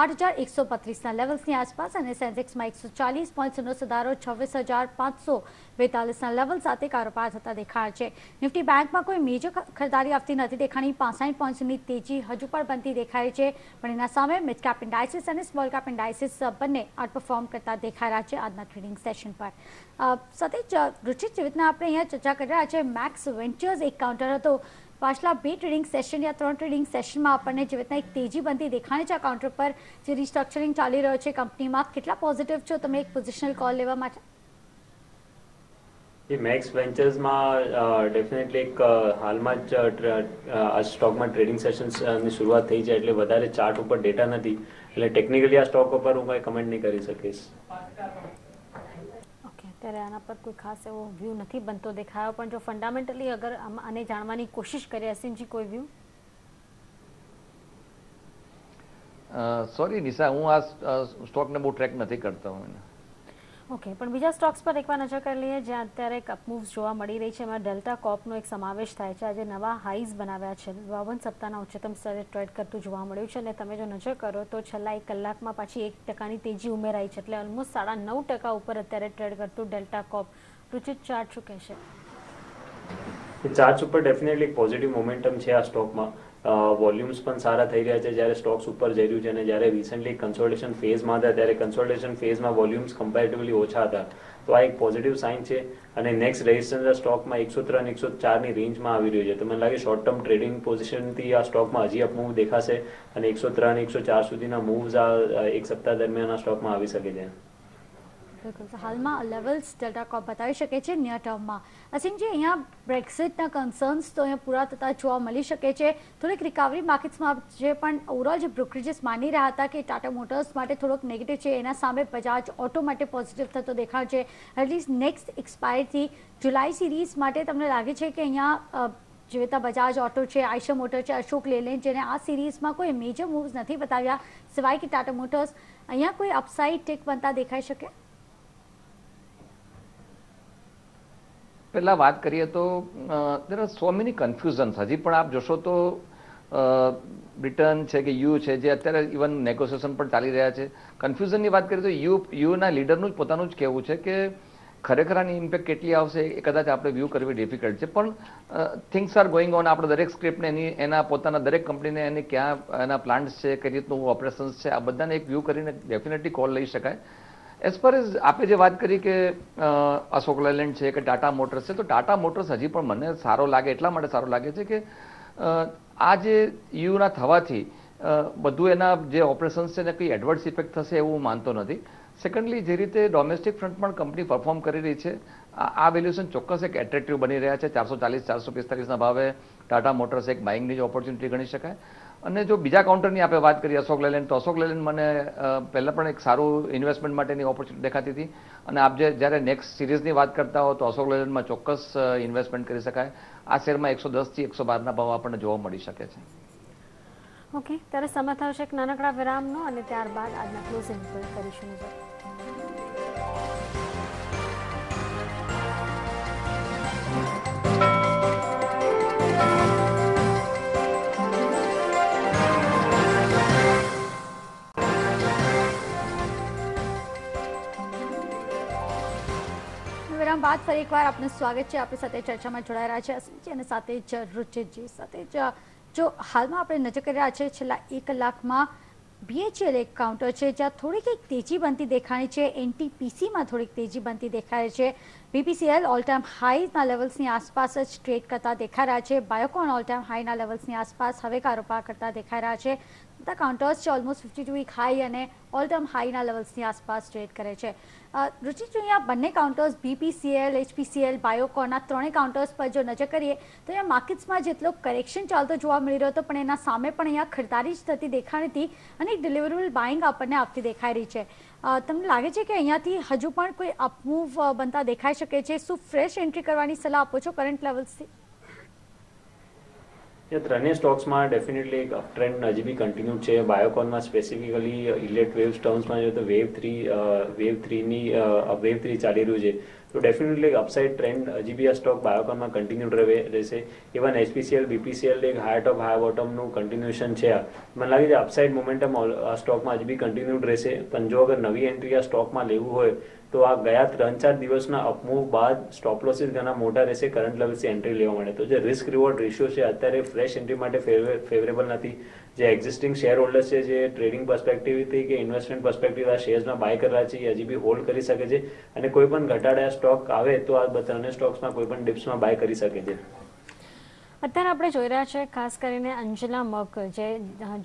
8,135ના લેવલ્સની આસપાસ, અને સેન્સેક્સમાં 140 પોઈન્ટ્સનો સુધારો 26,542ના લેવલ સાથે કારોબાર થતા દેખાય છે. નિફ્ટી બેંકમાં કોઈ મેજર ખરીદારી આવતી નથી દેખાણી. 65 પોઈન્ટ્સની તેજી હજુ પણ બનતી દેખાય છે, પણ એના સામે મિડ કેપ ઇન્ડાઇસિસ અને સ્મોલ કેપ ઇન્ડાઇસિસ બંને આઉટપરફોર્મ કરતા દેખાઈ રહ્યા છે આજના ટ્રેડિંગ સેશન પર. સાથે રુચિર, જેવી રીતના આપણે અહીંયા ચર્ચા કરી રહ્યા છે, મેક્સ વેન્ચર્સ એક કાઉન્ટર હતો. પાછલા 2 ટ્રેડિંગ સેશન યા 3 ટ્રેડિંગ સેશનમાં આપણને જેવી રીતના એક તેજી બનતી દેખાણી છે આ કાઉન્ટર પર. જે રિસ્ટ્રક્ચરિંગ ચાલી રહ્યો છે કંપનીમાં, કેટલા પોઝિટિવ છો તમે એક પોઝિશનલ કોલ લેવા માટે? એ મેક્સ વેન્ચર્સમાં ડેફિનેટલી એક હાલમાં જ આ સ્ટોકમાં ટ્રેડિંગ સેશન્સની શરૂઆત થઈ છે, એટલે વધારે ચાર્ટ ઉપર ડેટા નથી, એટલે ટેકનિકલી આ સ્ટોક ઉપર હું કંઈ કમેન્ટ નહીં કરી શકીશ. ત્યારે આના પર કોઈ ખાસ એવો વ્યૂ નથી બનતો દેખાયો, પણ જો ફંડામેન્ટલી અગર આને જાણવાની કોશિશ કરીએ, અસીમજી કોઈ વ્યૂ? સોરી નિશા, હું આ સ્ટોકને બહુ ટ્રેક નથી કરતો. ઓકે, પણ બીજા સ્ટોક્સ પર એકવાર નજર કરી લઈએ જ્યાં અત્યારે એક અપમૂવ્સ જોવા મળી રહી છે. એમાં ડેલ્ટા કોર્પનો એક સમાવેશ થાય છે. આજે નવા હાઈઝ બનાવ્યા છે, 52 સપ્તાહના ઉચ્ચતમ સ્તરે ટ્રેડ કરતું જોવા મળ્યું છે, અને તમે જો નજર કરો તો છેલ્લા 1 કલાકમાં પાછી 1%ની તેજી ઉમેરાઈ છે, એટલે ઓલમોસ્ટ 9.5% ઉપર અત્યારે ટ્રેડ કરતું ડેલ્ટા કોર્પ. રુચિત, ચાર્ટ શું કહેશે? ચાર્ટ્સ ઉપર ડેફિનેટલી પોઝિટિવ મોમેન્ટમ છે આ સ્ટોકમાં. વોલ્યુમ્સ પણ સારા થઈ રહ્યા છે જ્યારે સ્ટોક્સ ઉપર જઈ રહ્યું છે, અને જ્યારે રિસન્ટલી કન્સોલિડેશન ફેઝમાં હતા ત્યારે કન્સોલિડેશન ફેઝમાં વોલ્યુમ્સ કમ્પેરેટિવલી ઓછા હતા, તો આ એક પોઝિટિવ સાઇન છે. અને નેક્સ્ટ રેઝિસ્ટન્સ સ્ટોકમાં 103-104ની રેન્જમાં આવી રહ્યું છે, તો મને લાગે શોર્ટ ટર્મ ટ્રેડિંગ પોઝિશનથી આ સ્ટોકમાં હજી અપમૂવ દેખાશે, અને 103-104 સુધીના મૂવ્સ આ એક સપ્તાહ દરમિયાન આ સ્ટોકમાં આવી શકે છે. બિલકુલ, હાલમાં લેવલ્સ ડેલ્ટા કોર્પ બતાવી શકે છે નિયર ટર્મમાં. અસીમજી, અહીંયા બ્રેક્ઝિટના કન્સર્ન્સ તો અહીંયા પૂરા થતા જોવા મળી શકે છે. થોડીક રિકવરી માર્કેટ્સમાં જે પણ ઓવરઓલ જે બ્રોકરેજીસ માની રહ્યા હતા કે ટાટા મોટર્સ માટે થોડોક નેગેટિવ છે, એના સામે બજાજ ઓટો માટે પોઝિટિવ થતો દેખાય છે. એટલીસ્ટ નેક્સ્ટ એક્સપાયરથી જુલાઈ સિરીઝ માટે તમને લાગે છે કે અહીંયા જેવી રીતે બજાજ ઓટો છે, આઈશર મોટર છે, અશોક લેલેન્ડ, જેને આ સિરીઝમાં કોઈ મેજર મૂવ્સ નથી બતાવ્યા સિવાય કે ટાટા મોટર્સ, અહીંયા કોઈ અપસાઇડ ટેક બનતા દેખાઈ શકે? પહેલા વાત કરીએ તો there are so many confusions. હજી પણ આપ જોશો તો બ્રિટન છે કે યુ છે, જે અત્યારે ઇવન નેગોસિએશન પણ ચાલી રહ્યા છે. કન્ફ્યુઝનની વાત કરીએ તો યુના લીડરનું જ પોતાનું જ કહેવું છે કે ખરેખર આની ઇમ્પેક્ટ કેટલી આવશે એ કદાચ આપણે વ્યૂ કરવી ડિફિકલ્ટ છે, પણ થિંગ્સ આર ગોઈંગ ઓન. આપણે દરેક સ્ક્રિપ્ટને એના પોતાના દરેક કંપનીને એની ક્યાં એના પ્લાન્ટ્સ છે, કઈ રીતનું ઓપરેશન્સ છે, આ બધાને એક વ્યૂ કરીને ડેફિનેટલી કોલ લઈ શકાય. એઝ પર એઝ આપણે જે વાત કરી કે અશોક લેલેન્ડ છે કે ટાટા મોટર્સ છે, તો ટાટા મોટર્સ હજી પણ મને સારો લાગે, એટલા માટે સારો લાગે છે કે આ જે યુના થવાથી બધું એના જે ઓપરેશન્સ છે ને કંઈ એડવર્સ ઇફેક્ટ થશે એવું હું માનતો નથી. સેકન્ડલી, જે રીતે ડોમેસ્ટિક ફ્રન્ટમાં કંપની પરફોર્મ કરી રહી છે, આ વેલ્યુએશન ચોક્કસ એક એટ્રેક્ટિવ બની રહ્યા છે. 440-445ના ભાવે ટાટા મોટર્સ એક બાઇંગની જ ઓપોર્ચ્યુનિટી ગણી શકાય. અને જો બીજા કાઉન્ટરની આપણે વાત કરીએ અશોક લેલેન્ડ, તો અશોક લેલેન્ડ મને પહેલાં પણ એક સારું ઇન્વેસ્ટમેન્ટ માટેની ઓપોર્ચ્યુનિટી દેખાતી હતી, અને આપ જ્યારે નેક્સ્ટ સિરીઝની વાત કરતા હો તો અશોક લેલેન્ડમાં ચોક્કસ ઇન્વેસ્ટમેન્ટ કરી શકાય. આ શેરમાં 110થી 112ના ભાવ આપણને જોવા મળી શકે છે. ઓકે, ત્યારે સમય થયો છે એક નાનકડા વિરામનો, અને ત્યારબાદ આજના ક્લોઝિંગ પર કરીશું નજર. વિરામ બાદ ફરી એકવાર આપનું સ્વાગત છે. આપણી સાથે ચર્ચામાં જોડાઈ રહ્યા છે અસીમજી અને સાથે જ રુચિતજી. સાથે જ જો હાલમાં આપણે નજર કરી રહ્યા છે છેલ્લા 1 કલાકમાં BHL એક કાઉન્ટર છે જ્યાં થોડીક એક તેજી બનતી દેખાણી છે. NTPCમાં થોડીક તેજી બનતી દેખાય છે. BPCL ઓલ ટાઈમ હાઈના લેવલ્સની આસપાસ જ ટ્રેડ કરતા દેખાઈ રહ્યા છે. બાયોકોન ઓલ ટાઈમ હાઈના લેવલ્સની આસપાસ હવે કારોબાર કરતા દેખાઈ રહ્યા છે. બધા કાઉન્ટર્સ છે ઓલમોસ્ટ 52 વીક હાઈ અને ઓલ ટાઈમ હાઈના લેવલ્સની આસપાસ ટ્રેડ કરે છે. રુચિ જો અહીંયા બંને કાઉન્ટર્સ BPCL, HPCL, બાયોકોન આ ત્રણેય કાઉન્ટર્સ પર જો નજર કરીએ તો અહીંયા માર્કેટ્સમાં જેટલો કરેક્શન ચાલતો જોવા મળી રહ્યો હતો પણ એના સામે પણ અહીંયા ખરીદારી જ થતી દેખાણી હતી અને એક ડિલિવરેબલ બાઇંગ આપણને આપતી દેખાઈ રહી છે. તમને લાગે છે કે અહીંયાથી હજુ પણ કોઈ અપમૂવ બનતા દેખાઈ શકે છે? શું ફ્રેશ એન્ટ્રી કરવાની સલાહ આપો છો કરંટ લેવલ્સથી? ત્રણેય સ્ટોક્સમાં ડેફિનેટલી એક અપટ્રેન્ડ હજી બી કન્ટિન્યુ છે. બાયોકોનમાં સ્પેસિફિકલી ઇલેક્ટ વેવ્સ ટર્મ્સમાં જોઈએ તો વેવ 3 ચાલી રહ્યું છે, તો ડેફિનેટલી અપસાઇડ ટ્રેન્ડ હજી બી આ સ્ટોક બાયોકોનમાં કન્ટિન્યુ રહેશે. ઇવન HPCL, BPCL એક હાઈ ટોપ હાઈ બોટમનું કન્ટિન્યુએશન છે. મને લાગે છે અપસાઇડ મોમેન્ટમ આ સ્ટોકમાં હજી બી કન્ટિન્યુડ રહેશે. પણ જો અગર નવી એન્ટ્રી આ સ્ટોકમાં લેવું હોય તો આ ગયા 3-4 દિવસના અપમૂવ બાદ સ્ટોપ લોસીસ ઘણા મોટા રહેશે કરંટ લેવલ્સથી એન્ટ્રી લેવા માટે. તો જે રિસ્ક રિવોર્ડ રેશિયો છે અત્યારે ફ્રેશ એન્ટ્રી માટે ફેવરેબલ નથી. જે એક્ઝિસ્ટિંગ શેર હોલ્ડર્સ છે જે ટ્રેડિંગ પર્સપેક્ટિવથી કે ઇન્વેસ્ટમેન્ટ પર્સપેક્ટિવ આ શેર્સમાં બાય કરવા છે એ હજી બી હોલ્ડ કરી શકે છે અને કોઈ પણ ઘટાડા સ્ટોક આવે તો આ ત્રણેય સ્ટોક્સમાં કોઈ પણ ડિપ્સમાં બાય કરી શકે છે. અત્યારે આપણે જોઈ રહ્યા છે ખાસ કરીને અંજેલા મર્કલ જે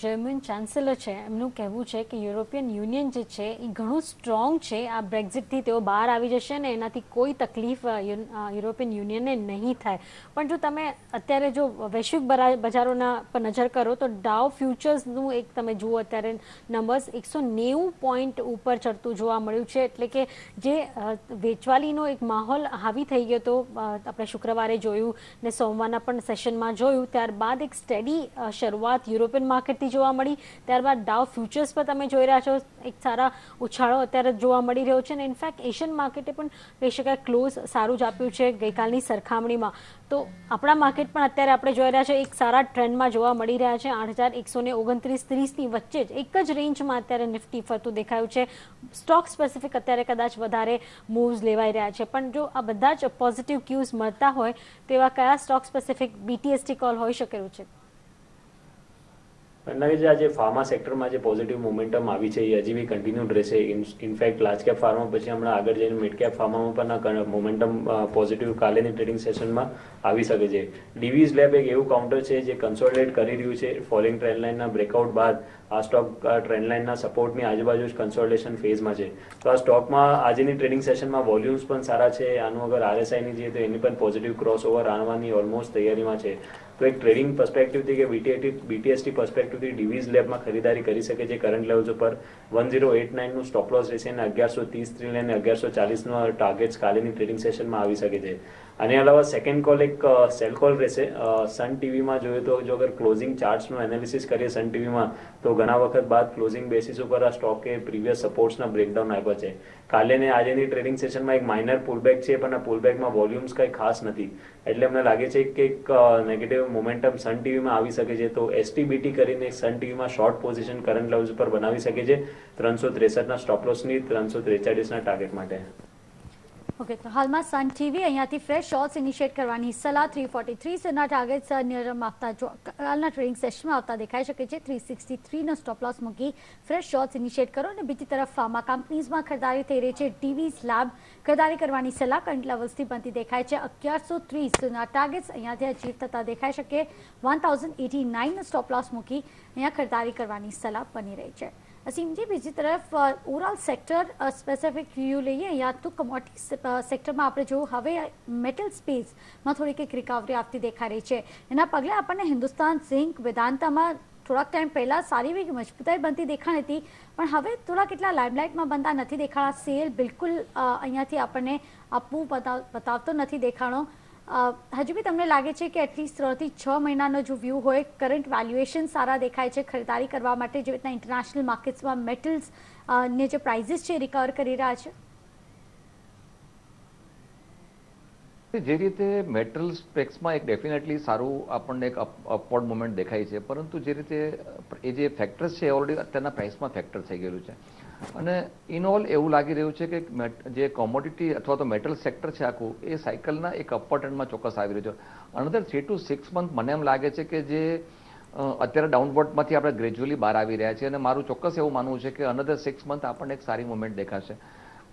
જર્મન ચાન્સેલર છે એમનું કહેવું છે કે યુરોપિયન યુનિયન જે છે એ ઘણું સ્ટ્રોંગ છે. આ બ્રેક્ઝિટથી તેઓ બહાર આવી જશે ને એનાથી કોઈ તકલીફ યુરોપિયન યુનિયનને નહીં થાય. પણ જો તમે અત્યારે જો વૈશ્વિક બજારોના પર નજર કરો તો ડાઉ ફ્યુચર્સનું એક તમે જુઓ અત્યારે નંબર્સ 190 પોઈન્ટ ઉપર ચડતું જોવા મળ્યું છે. એટલે કે જે વેચવાલીનો એક માહોલ હાવી થઈ ગયો હતો આપણે શુક્રવારે જોયું ને સોમવારના પણ સેશનમાં જોયું. ત્યારબાદ એક સ્ટેડી શરૂઆત યુરોપિયન માર્કેટથી જોવા મળી. ત્યારબાદ ડાઉ ફ્યુચર્સ પર તમે જોઈ રહ્યા છો એક સારા ઉછાળો અત્યારે જોવા મળી રહ્યો છે અને ઇનફેક્ટ એશિયન માર્કેટે પણ કહી શકાય ક્લોઝ સારું જ આપ્યું છે ગઈકાલની સરખામણીમાં. તો આપણા માર્કેટ પણ અત્યારે આપણે જોઈ રહ્યા છે એક સારા ટ્રેન્ડમાં જોવા મળી રહ્યા છે. 8,129-30ની વચ્ચે જ એક જ રેન્જમાં અત્યારે નિફ્ટી ફરતું દેખાયું છે. સ્ટોક સ્પેસિફિક અત્યારે કદાચ વધારે મૂવ્સ લેવાઈ રહ્યા છે. પણ જો આ બધા જ પોઝિટિવ ક્યુઝ મળતા હોય તેવા કયા સ્ટોક સ્પેસિફિક BTST કોલ હોઈ શકેલું છે? લાગે આજે ફાર્મા સેક્ટરમાં જે પોઝિટિવ મોમેન્ટમ આવી છે એ હજી બી કન્ટિન્યુડ રહેશે. ઇનફેક્ટ લાર્જ કેપ ફાર્મા પછી હમણાં આગળ જઈને મિડ કેપ ફાર્મામાં પણ મોમેન્ટમ પોઝિટિવ કાલેની ટ્રેડિંગ સેશનમાં આવી શકે છે. ડીવીઝ લેબ એક એવું કાઉન્ટર છે જે કન્સોલિડેટ કરી રહ્યું છે ફોલિંગ ટ્રેન્ડ લાઇનના બ્રેકઆઉટ બાદ. આ સ્ટોક ટ્રેન્ડ લાઇનના સપોર્ટની આજુબાજુ જ કન્સોલિડેશન ફેઝમાં છે. તો આ સ્ટોકમાં આજની ટ્રેડિંગ સેશનમાં વોલ્યુમ્સ પણ સારા છે. આનું અગર RSIની જોઈએ તો એની પણ પોઝિટિવ ક્રોસ ઓવર આવવાની ઓલમોસ્ટ તૈયારીમાં છે. તો એક ટ્રેડિંગ પર્સપેક્ટિવથી કે BTST પર્સપેક્ટિવથી ડીવીઝ લેબમાં ખરીદારી કરી શકે છે. કરંટ લેવલ્સ ઉપર 1089નું સ્ટોપ લોસ રહેશે અને 1130થી લઈને 1140નો ટાર્ગેટ્સ કાલેની ટ્રેડિંગ સેશનમાં આવી શકે છે. આની અલાવા સેકન્ડ કોલ એક સેલ કોલ રહેશે. સન ટીવીમાં જોઈએ તો જો અગર ક્લોઝિંગ ચાર્ટ્સનું એનાલિસિસ કરીએ સન ટીવીમાં તો ઘણા વખત બાદ ક્લોઝિંગ બેસિસ ઉપર આ સ્ટોકે પ્રીવિયસ સપોર્ટ્સના બ્રેકડાઉન આપ્યા છે. કાલે ને આજેની ટ્રેડિંગ સેશનમાં એક માઇનર પુલબેક છે પણ આ પુલબેકમાં વોલ્યુમ્સ કંઈ ખાસ નથી. એટલે અમને લાગે છે કે એક નેગેટિવ મોમેન્ટમ સન ટીવીમાં આવી શકે છે. તો STBT કરીને સન ટીવીમાં શોર્ટ પોઝિશન કરંટ લેવલ્સ ઉપર બનાવી શકે છે 363ના સ્ટોપ લોસની 343ના ટાર્ગેટ માટે. ઓકે, તો હાલમાં સન ટીવી અહીંયાથી ફ્રેશ શોર્ટ્સ ઇનિશિએટ કરવાની સલાહ 343 સેના ટાર્ગેટ્સ નિયરમ આપતા જો કાલના ટ્રેડિંગ સેશનમાં આવતા દેખાઈ શકે છે. 363નો સ્ટોપ લોસ મૂકી ફ્રેશ શોર્ટ્સ ઇનિશિએટ કરો. અને બીજી તરફ ફાર્મા કંપનીઝમાં ખરીદારી થઈ રહી છે. ડીવીઝ લેબ ખરીદારી કરવાની સલાહ કરંટ લેવલ્સથી બનતી દેખાય છે. 1130ના ટાર્ગેટ્સ અહીંયાથી અચીવ થતા દેખાઈ શકે. 1089નો સ્ટોપ લોસ મૂકી અહીંયા ખરીદારી કરવાની સલાહ બની રહી છે. અસીમજી, બીજી તરફ ઓવરઓલ સેક્ટર સ્પેસિફિક વ્યૂ લઈએ. અહીંયા તો કમોડિટી સેક્ટરમાં આપણે જોયું હવે મેટલ સ્પેસમાં થોડીક એક રિકવરી આપતી દેખાઈ રહી છે. એના પગલે આપણને હિન્દુસ્તાન ઝિંક વેદાંતામાં થોડાક ટાઈમ પહેલાં સારી એવી મજબૂતાઈ બનતી દેખાણી હતી પણ હવે થોડા કેટલા લાઇમલાઇટમાં બનતા નથી દેખાણા. સેલ બિલકુલ અહીંયાથી આપણને આપવું બતાવતો નથી દેખાણો. હજુ બી તમને લાગે છે કે એટલીસ્ટ 3 થી 6 મહિનાનો જો વ્યૂ હોય કરંટ વેલ્યુએશન સારા દેખાય છે ખરીદારી કરવા માટે જે રીતના ઇન્ટરનેશનલ માર્કેટ્સમાં મેટલ્સ ને જે પ્રાઇઝીસ છે રિકવર કરી રહ્યા છે? જે રીતે મેટલ સ્પેક્સમાં એક ડેફિનેટલી સારું આપણને એક અપવર્ડ મુવમેન્ટ દેખાય છે, પરંતુ જે રીતે એ જે ફેક્ટર્સ છે ઓલરેડી અત્યારના પ્રાઇસમાં ફેક્ટર થઈ ગયેલું છે અને ઇન ઓલ એવું લાગી રહ્યું છે કે જે કોમોડિટી અથવા તો મેટલ સેક્ટર છે આખું એ સાયકલના એક અપર ટ્રેન્ડમાં ચોક્કસ આવી રહ્યું છે. અનધર 3 to 6 મંથ મને એમ લાગે છે કે જે અત્યારે ડાઉનવર્ડમાંથી આપણે ગ્રેજ્યુઅલી બહાર આવી રહ્યા છીએ અને મારું ચોક્કસ એવું માનવું છે કે અનધર 6 મંથ આપણને એક સારી મુવમેન્ટ દેખાશે.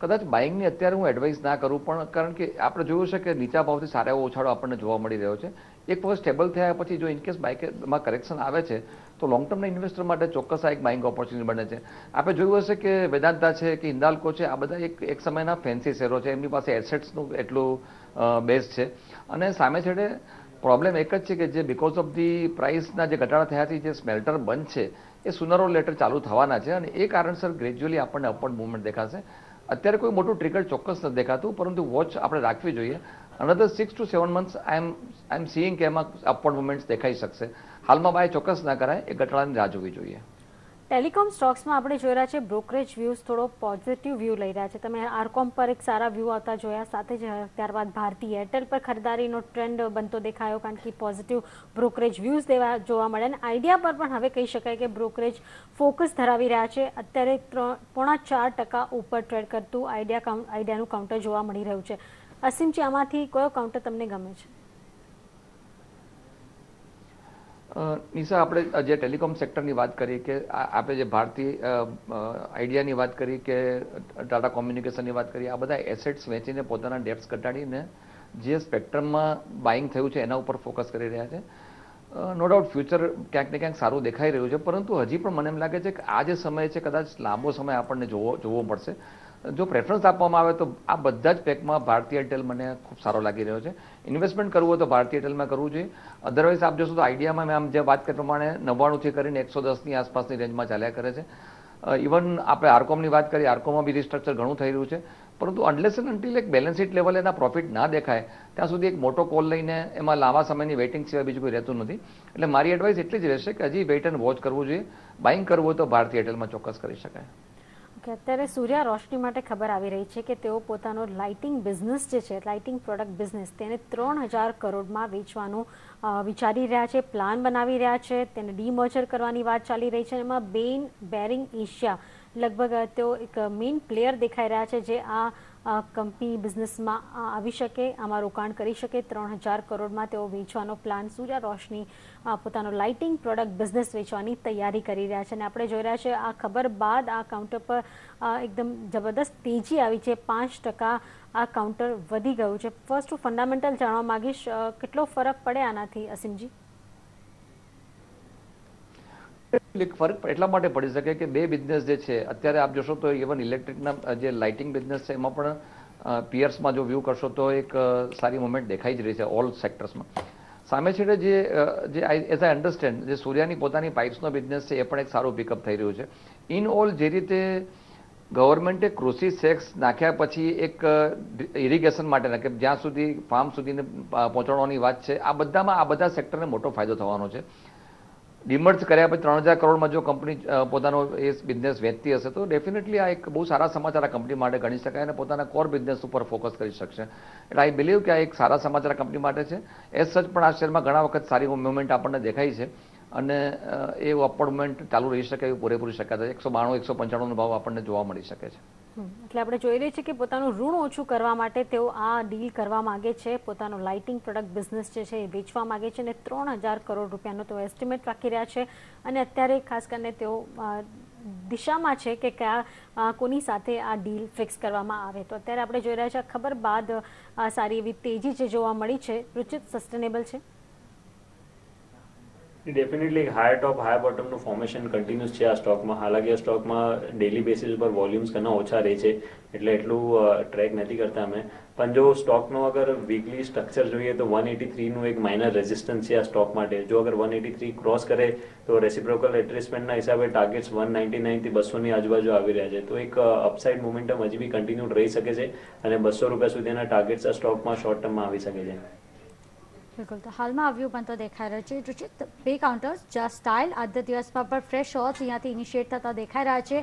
કદાચ બાઇંગની અત્યારે હું એડવાઇસ ના કરું, પણ કારણ કે આપણે જોયું છે કે નીચા ભાવથી સારા એવો ઉછાળો આપણને જોવા મળી રહ્યો છે. એક વખત સ્ટેબલ થયા પછી જો ઇનકેસ બાઇકમાં કરેક્શન આવે છે તો લોંગ ટર્મના ઇન્વેસ્ટર માટે ચોક્કસ આ એક બાઇંગ ઓપોર્ચ્યુનિટી બને છે. આપણે જોયું હશે કે વેદાંતા છે કે હિન્દાલ્કો છે, આ બધા એક સમયના ફેન્સી શેરો છે, એમની પાસે એસેટ્સનું એટલું બેઝ છે. અને સામે છેડે પ્રોબ્લેમ એક જ છે કે જે બીકોઝ ઓફ ધી પ્રાઇસના જે ઘટાડા થયાથી જે સ્મેલ્ટર બંધ છે એ સુનર ઓર લેટર ચાલુ થવાના છે અને એ કારણસર ગ્રેજ્યુઅલી આપણને અપવર્ડ મૂવમેન્ટ દેખાશે. અત્યારે કોઈ મોટું ટ્રિગર ચોક્કસ નથી દેખાતું, પરંતુ વોચ આપણે રાખવી જોઈએ. Another 6 to 7 months I am seeing કે એમાં અપવર્ડ મૂવમેન્ટ્સ દેખાઈ શકશે. હાલમાં બાય ચોક્કસ ના કરાય, એ ઘટાડાની રાહ જોવી જોઈએ. ટેલિકોમ સ્ટોક્સમાં આપણે જોઈ રહ્યા છે બ્રોકરેજ વ્યૂઝ થોડો પોઝિટિવ વ્યૂ લઈ રહ્યા છે. તમે આરકોમ પર એક સારા વ્યૂ આવતા જોયા, સાથે જ ત્યારબાદ ભારતી એરટેલ પર ખરીદારીનો ટ્રેન્ડ બનતો દેખાયો, કારણ કે પોઝિટિવ બ્રોકરેજ વ્યૂઝ જોવા મળે. અને આઈડિયા પર પણ હવે કહી શકાય કે બ્રોકરેજ ફોકસ ધરાવી રહ્યા છે. અત્યારે 3.4% ઉપર ટ્રેડ કરતું આઈડિયાનું કાઉન્ટર જોવા મળી રહ્યું છે. અસીમજી, આમાંથી કયો કાઉન્ટર તમને ગમે છે? નિશા, આપણે જે ટેલિકોમ સેક્ટરની વાત કરી કે આપણે જે ભારતી આઈડિયાની વાત કરી કે ટાટા કોમ્યુનિકેશનની વાત કરી, આ બધા એસેટ્સ વેચીને પોતાના ડેપ્સ ઘટાડીને જે સ્પેક્ટ્રમમાં બાઇંગ થયું છે એના ઉપર ફોકસ કરી રહ્યા છે. નો ડાઉટ ફ્યુચર ક્યાંક ને ક્યાંક સારું દેખાઈ રહ્યું છે, પરંતુ હજી પણ મને એમ લાગે છે કે આ જે સમય છે કદાચ લાંબો સમય આપણને જોવો પડશે. જો પ્રેફરન્સ આપવામાં આવે તો આ બધા જ પેકમાં ભારતી એરટેલ મને ખૂબ સારો લાગી રહ્યો છે. ઇન્વેસ્ટમેન્ટ કરવું હોય તો ભારતી એરટેલમાં કરવું જોઈએ. અધરવાઇઝ આપ જોશો તો આઈડિયામાં મેં આમ જે વાત કરી પ્રમાણે 99થી કરીને 110ની આસપાસની રેન્જમાં ચાલ્યા કરે છે. ઇવન આપણે આરકોમની વાત કરીએ, આરકોમમાં બી રિસ્ટ્રક્ચર ઘણું થઈ રહ્યું છે, પરંતુ અનલેસ એન્ડ અન્ટિલ એક બેલેન્સ શીટ લેવલે એના પ્રોફિટ ના દેખાય ત્યાં સુધી એક મોટો કોલ લઈને એમાં લાંબા સમયની વેઇટિંગ સિવાય બીજું કોઈ રહેતું નથી. એટલે મારી એડવાઇસ એટલી જ રહેશે કે હજી વેઇટ એન્ડ વોચ કરવું જોઈએ. બાઇંગ કરવું હોય તો ભારતી એરટેલમાં ચોક્કસ કરી શકાય. કે અત્યારે સૂર્યા રોશની માટે ખબર આવી રહી છે કે તેઓ પોતાનો લાઇટિંગ બિઝનેસ જે છે, લાઇટિંગ પ્રોડક્ટ બિઝનેસ, તેને 3000 કરોડમાં વેચવાનું વિચારી રહ્યા છે, પ્લાન બનાવી રહ્યા છે. તેને ડીમર્જર કરવાની વાત ચાલી રહી છે. એમાં બેઇન બેરિંગ એશિયા લગભગ તેઓ એક મેઇન પ્લેયર દેખાઈ રહ્યા છે જે આ કંપની બિઝનેસમાં આવી શકે, આમાં રોકાણ કરી શકે. 3000 કરોડમાં તેઓ વેચવાનો પ્લાન સૂર્યા રોશની પોતાનો લાઇટિંગ પ્રોડક્ટ બિઝનેસ વેચવાની તૈયારી કરી રહ્યા છે. અને આપણે જોઈ રહ્યા છે આ ખબર બાદ આ કાઉન્ટર પર એકદમ જબરદસ્ત તેજી આવી છે. 5% આ કાઉન્ટર વધી ગયું છે. ફર્સ્ટ હું ફંડામેન્ટલ જાણવા માંગીશ, કેટલો ફરક પડે આનાથી અસીમજી? ફરક એટલા માટે પડી શકે કે બે બિઝનેસ જે છે અત્યારે આપ જોશો તો ઇવન ઇલેક્ટ્રિકના જે લાઇટિંગ બિઝનેસ છે એમાં પણ પિયર્સમાં જો વ્યૂ કરશો તો એક સારી મુવમેન્ટ દેખાઈ જ રહી છે ઓલ સેક્ટર્સમાં. સામે છેડે જે એઝ આઈ અન્ડરસ્ટેન્ડ જે સૂર્યાની પોતાની પાઇપ્સનો બિઝનેસ છે એ પણ એક સારું પિકઅપ થઈ રહ્યું છે. ઇન ઓલ જે રીતે ગવર્મેન્ટે કૃષિ સેક્સ નાખ્યા પછી એક ઇરિગેશન માટેના કે જ્યાં સુધી ફાર્મ સુધીને પહોંચાડવાની વાત છે, આ બધા સેક્ટરને મોટો ફાયદો થવાનો છે. ડિમર્જ કર્યા પછી 3000 કરોડમાં જો કંપની પોતાનો એ બિઝનેસ વેચતી હશે તો ડેફિનેટલી આ એક બહુ સારા સમાચાર આ કંપની માટે ગણી શકાય અને પોતાના કોર બિઝનેસ ઉપર ફોકસ કરી શકશે. એટલે આઈ બિલીવ કે આ એક સારા સમાચાર કંપની માટે છે. એઝ સચ પણ આ શેરમાં ઘણા વખત સારી મુવમેન્ટ આપણને દેખાઈ છે અને એ અપવર્ડ મુવમેન્ટ ચાલુ રહી શકે એવી પૂરેપૂરી શક્યતા છે. 192-195નો ભાવ આપણને જોવા મળી શકે છે. એટલે આપણે જોઈ રહી છીએ કે પોતાનું ઋણ ઓછું કરવા માટે તેઓ આ ડીલ કરવા માંગે છે. પોતાનો લાઇટિંગ પ્રોડક્ટ બિઝનેસ જે છે એ વેચવા માંગે છે અને 3000 કરોડ રૂપિયાનો તેઓ એસ્ટિમેટ રાખી રહ્યા છે. અને અત્યારે ખાસ કરીને તેઓ દિશામાં છે કે કયા કોની સાથે આ ડીલ ફિક્સ કરવામાં આવે. તો અત્યારે આપણે જોઈ રહ્યા છીએ ખબર બાદ સારી એવી તેજી જે જોવા મળી છે. રુચિત, સસ્ટેનેબલ છે? ડેફિનેટલી હાયર ટોપ હાયર બોટમનું ફોર્મેશન કન્ટિન્યુઅસ છે આ સ્ટોકમાં. હાલાકી આ સ્ટોકમાં ડેલી બેસિસ ઉપર વોલ્યુમ્સ ઘણા ઓછા રહે છે એટલે એટલું ટ્રેક નથી કરતા અમે. પણ જો સ્ટોકનો અગર વીકલી સ્ટ્રક્ચર જોઈએ તો 183નું એક માઇનર રેઝિસ્ટન્સ છે આ સ્ટોક માટે. જો અગર 183 ક્રોસ કરે તો રેસિપ્રોકલ એટ્રેસમેન્ટના હિસાબે ટાર્ગેટ્સ 199 થી 200ની આજુબાજુ આવી રહ્યા છે. તો એક અપસાઇડ મોમેન્ટમ હજી બી કન્ટિન્યુ રહી શકે છે અને 200 રૂપિયા સુધીના ટાર્ગેટ્સ આ સ્ટોકમાં શોર્ટ ટર્મમાં આવી શકે છે. બિલકુલ, તો હાલમાં આ વ્યૂ બનતો દેખાઈ રહ્યો છે. રુચિત, બે કાઉન્ટર્સ જસ્ટ સ્ટાઇલ આજના દિવસમાં પણ ફ્રેશ શોર્ટ્સ અહીંયાથી ઇનિશિએટ થતા દેખાઈ રહ્યા છે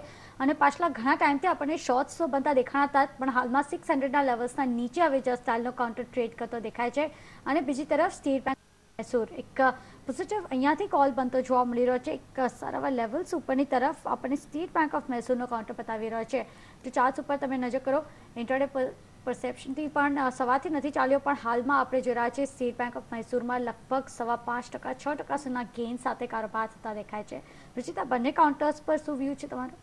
અને પાછલા ઘણા ટાઈમથી આપણને શોર્ટ્સ તો બનતા દેખાણા હતા પણ હાલમાં 600ના લેવલ્સના નીચે હવે જસ્ટ સ્ટાઇલનો કાઉન્ટર ટ્રેડ કરતો દેખાય છે. અને બીજી તરફ સ્ટેટ બેંક મૈસૂર એક પોઝિટિવ અહીંયાથી કોલ બનતો જોવા મળી રહ્યો છે. એક સારા લેવલ્સ ઉપરની તરફ આપણને સ્ટેટ બેંક ઓફ મૈસૂરનો કાઉન્ટર બતાવી રહ્યો છે. જો ચાર્ટ્સ ઉપર તમે નજર કરો, ઇન્ટરડે પરસેપ્શનથી પણ સવારથી નથી ચાલ્યો, પણ હાલમાં આપણે જોઈ રહ્યા છીએ સ્ટેટ બેંક ઓફ મૈસૂરમાં લગભગ 5.5% 6% સુધીના ગેઇન સાથે કારોબાર થતા દેખાય છે. રુચિતા, બંને કાઉન્ટર્સ પર શું વ્યૂ છે તમારો?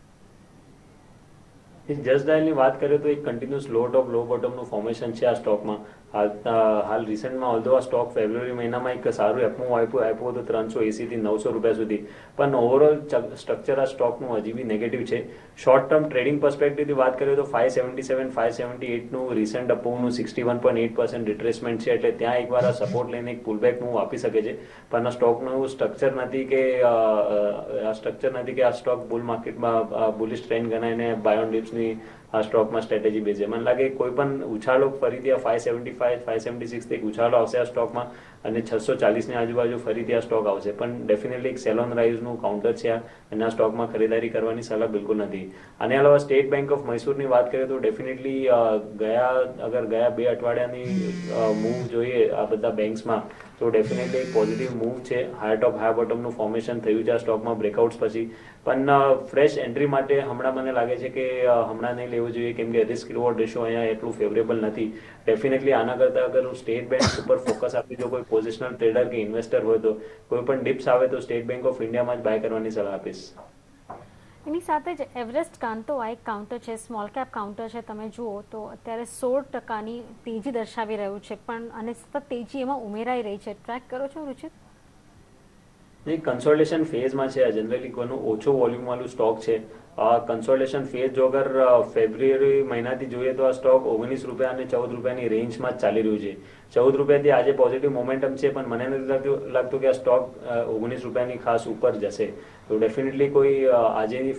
જસ્ટ ડાયલની વાત કરીએ તો એક કન્ટિન્યુઅસ લો ટોપ લો બોટમનું ફોર્મેશન છે આ સ્ટોકમાં. હાલ રિસન્ટમાં ઓલ્ધો આ સ્ટોક ફેબ્રુઆરી મહિનામાં એક સારું એપમૂવ આપ્યું હતું 380 થી 900 રૂપિયા સુધી, પણ ઓવરઓલ સ્ટ્રક્ચર આ સ્ટોકનું હજી બી નેગેટિવ છે. શોર્ટ ટર્મ ટ્રેડિંગ પર્સપેક્ટિવથી વાત કરીએ તો 577 578નું રિસન્ટ અપમૂવનું 61.8% રિટ્રેસમેન્ટ છે, એટલે ત્યાં એકવાર આ સપોર્ટ લઈને એક પુલબેક મૂવ આપી શકે છે. પણ આ સ્ટોકનું એવું સ્ટ્રક્ચર નથી કે આ સ્ટોક બુલ માર્કેટમાં બુલિશ ટ્રેન્ડ ગણાઈને બાય ઓન ડિપ્સની આ સ્ટોકમાં સ્ટ્રેટેજી બેઝ છે. મને લાગે કોઈ પણ ઉછાળો ફરીથી આ 575 576 થી ઉછાળો આવશે આ સ્ટોકમાં અને 640ની આજુબાજુ ફરીથી આ સ્ટોક આવશે, પણ ડેફિનેટલી એક સેલ ઓન રાઇઝનું કાઉન્ટર છે અને આ સ્ટોકમાં ખરીદારી કરવાની સલાહ બિલકુલ નથી. આને અલાવા સ્ટેટ બેંક ઓફ મૈસૂરની વાત કરીએ તો ડેફિનેટલી ગયા 2 અઠવાડિયાની મૂવ જોઈએ આ બધા બેંક્સમાં તો ડેફિનેટલી એક પોઝિટિવ મૂવ છે. હાયર ટોપ હાયર બોટમનું ફોર્મેશન થયું છે આ સ્ટોકમાં બ્રેકઆઉટ્સ પછી, પણ ફ્રેશ એન્ટ્રી માટે હમણાં મને લાગે છે કે હમણાં નહીં લેવું જોઈએ, કેમ કે રિસ્ક રિવોર્ડ રેશિયો અહીંયા એટલું ફેવરેબલ નથી. ડેફિનેટલી આના કરતાં અગર હું સ્ટેટ બેંક ઉપર ફોકસ આપી જો કોઈ પોઝિશનલ ટ્રેડર કે ઇન્વેસ્ટર હોય તો કોઈ પણ ડિપ્સ આવે તો સ્ટેટ બેંક ઓફ ઇન્ડિયામાં જ બાય કરવાની સલાહ આપીશ. એની સાથે જ એવરેસ્ટ કાંતો આ એક કાઉન્ટર છે, સ્મોલ કેપ કાઉન્ટર છે. તમે જુઓ તો અત્યારે 16%ની તેજી દર્શાવી રહ્યું છે, પણ અને સતત તેજી એમાં ઉમેરાઈ રહી છે. ટ્રેક કરો છો રુચિત? કન્સોલિડેશન ફેઝમાં છે. જનરલી કોઈનું ઓછો વોલ્યુમ વાળું સ્ટોક છે. કન્સોલિડેશન ફેઝ જો અગર ફેબ્રુઆરી મહિનાથી જોઈએ તો આ સ્ટોક 19 રૂપિયા અને 14 રૂપિયાની રેન્જમાં જ ચાલી રહ્યું છે. 14 રૂપિયાથી આજે પોઝિટિવ મોમેન્ટમ છે, પણ મને નથી લાગતું કે આ સ્ટોક 19 રૂપિયાની ખાસ ઉપર જશે. તો ડેફિનેટલી કોઈ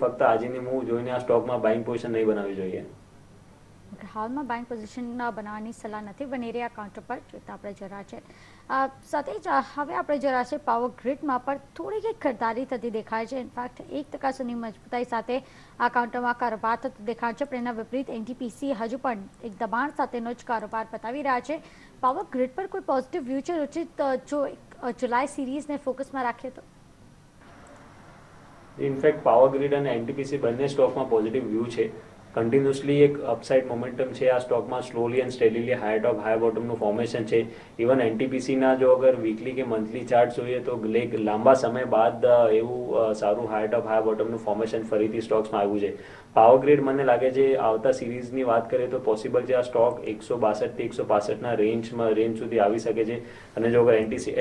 ફક્ત આજની મૂવ જોઈને આ સ્ટોકમાં બાઇંગ પોઝિશન નહીં બનાવવી જોઈએ. હાલમાં બાઇંગ પોઝિશન બનાવવાની સલાહ નથી બની રહી આ કાઉન્ટર પર, જોતા આપણે જરા છે. સાથે જ હવે આપણે જરા છે પાવર ગ્રીડમાં પણ થોડીક એક ખરીદારી થતી દેખાય છે. ઇનફેક્ટ 1% સુધીની મજબૂતાઈ સાથે આ કાઉન્ટરમાં કારોબાર થતો દેખાય છે, પણ એના વિપરીત એનટીપીસી હજુ પણ એક દબાણ સાથેનો જ કારોબાર બતાવી રહ્યા છે. પાવર ગ્રીડ પર કોઈ પોઝિટિવ વ્યૂ છે રુચિત, જો જુલાઈ સિરીઝને ફોકસમાં રાખીએ તો? ઇનફેક્ટ પાવર ગ્રીડ અને એનટીપીસી બંને સ્ટોકમાં પોઝિટિવ વ્યૂ છે. કન્ટિન્યુઅસલી એક અપસાઇડ મોમેન્ટમ છે આ સ્ટોકમાં. Slowly and steadily higher top higher બોટમનું ફોર્મેશન છે. ઇવન એનટીપીસીના જો અગર વીકલી કે મંથલી ચાર્ટ જોઈએ તો લાંબા સમય બાદ એવું સારું હાયર ટોપ હાયર બોટમનું ફોર્મેશન ફરીથી સ્ટોક્સમાં આવ્યું છે. પાવર ગ્રીડ મને લાગે છે આવતા સિરીઝની વાત કરીએ તો પોસિબલ છે આ સ્ટોક 162 થી 165ના રેન્જ સુધી આવી શકે છે. અને જો અગર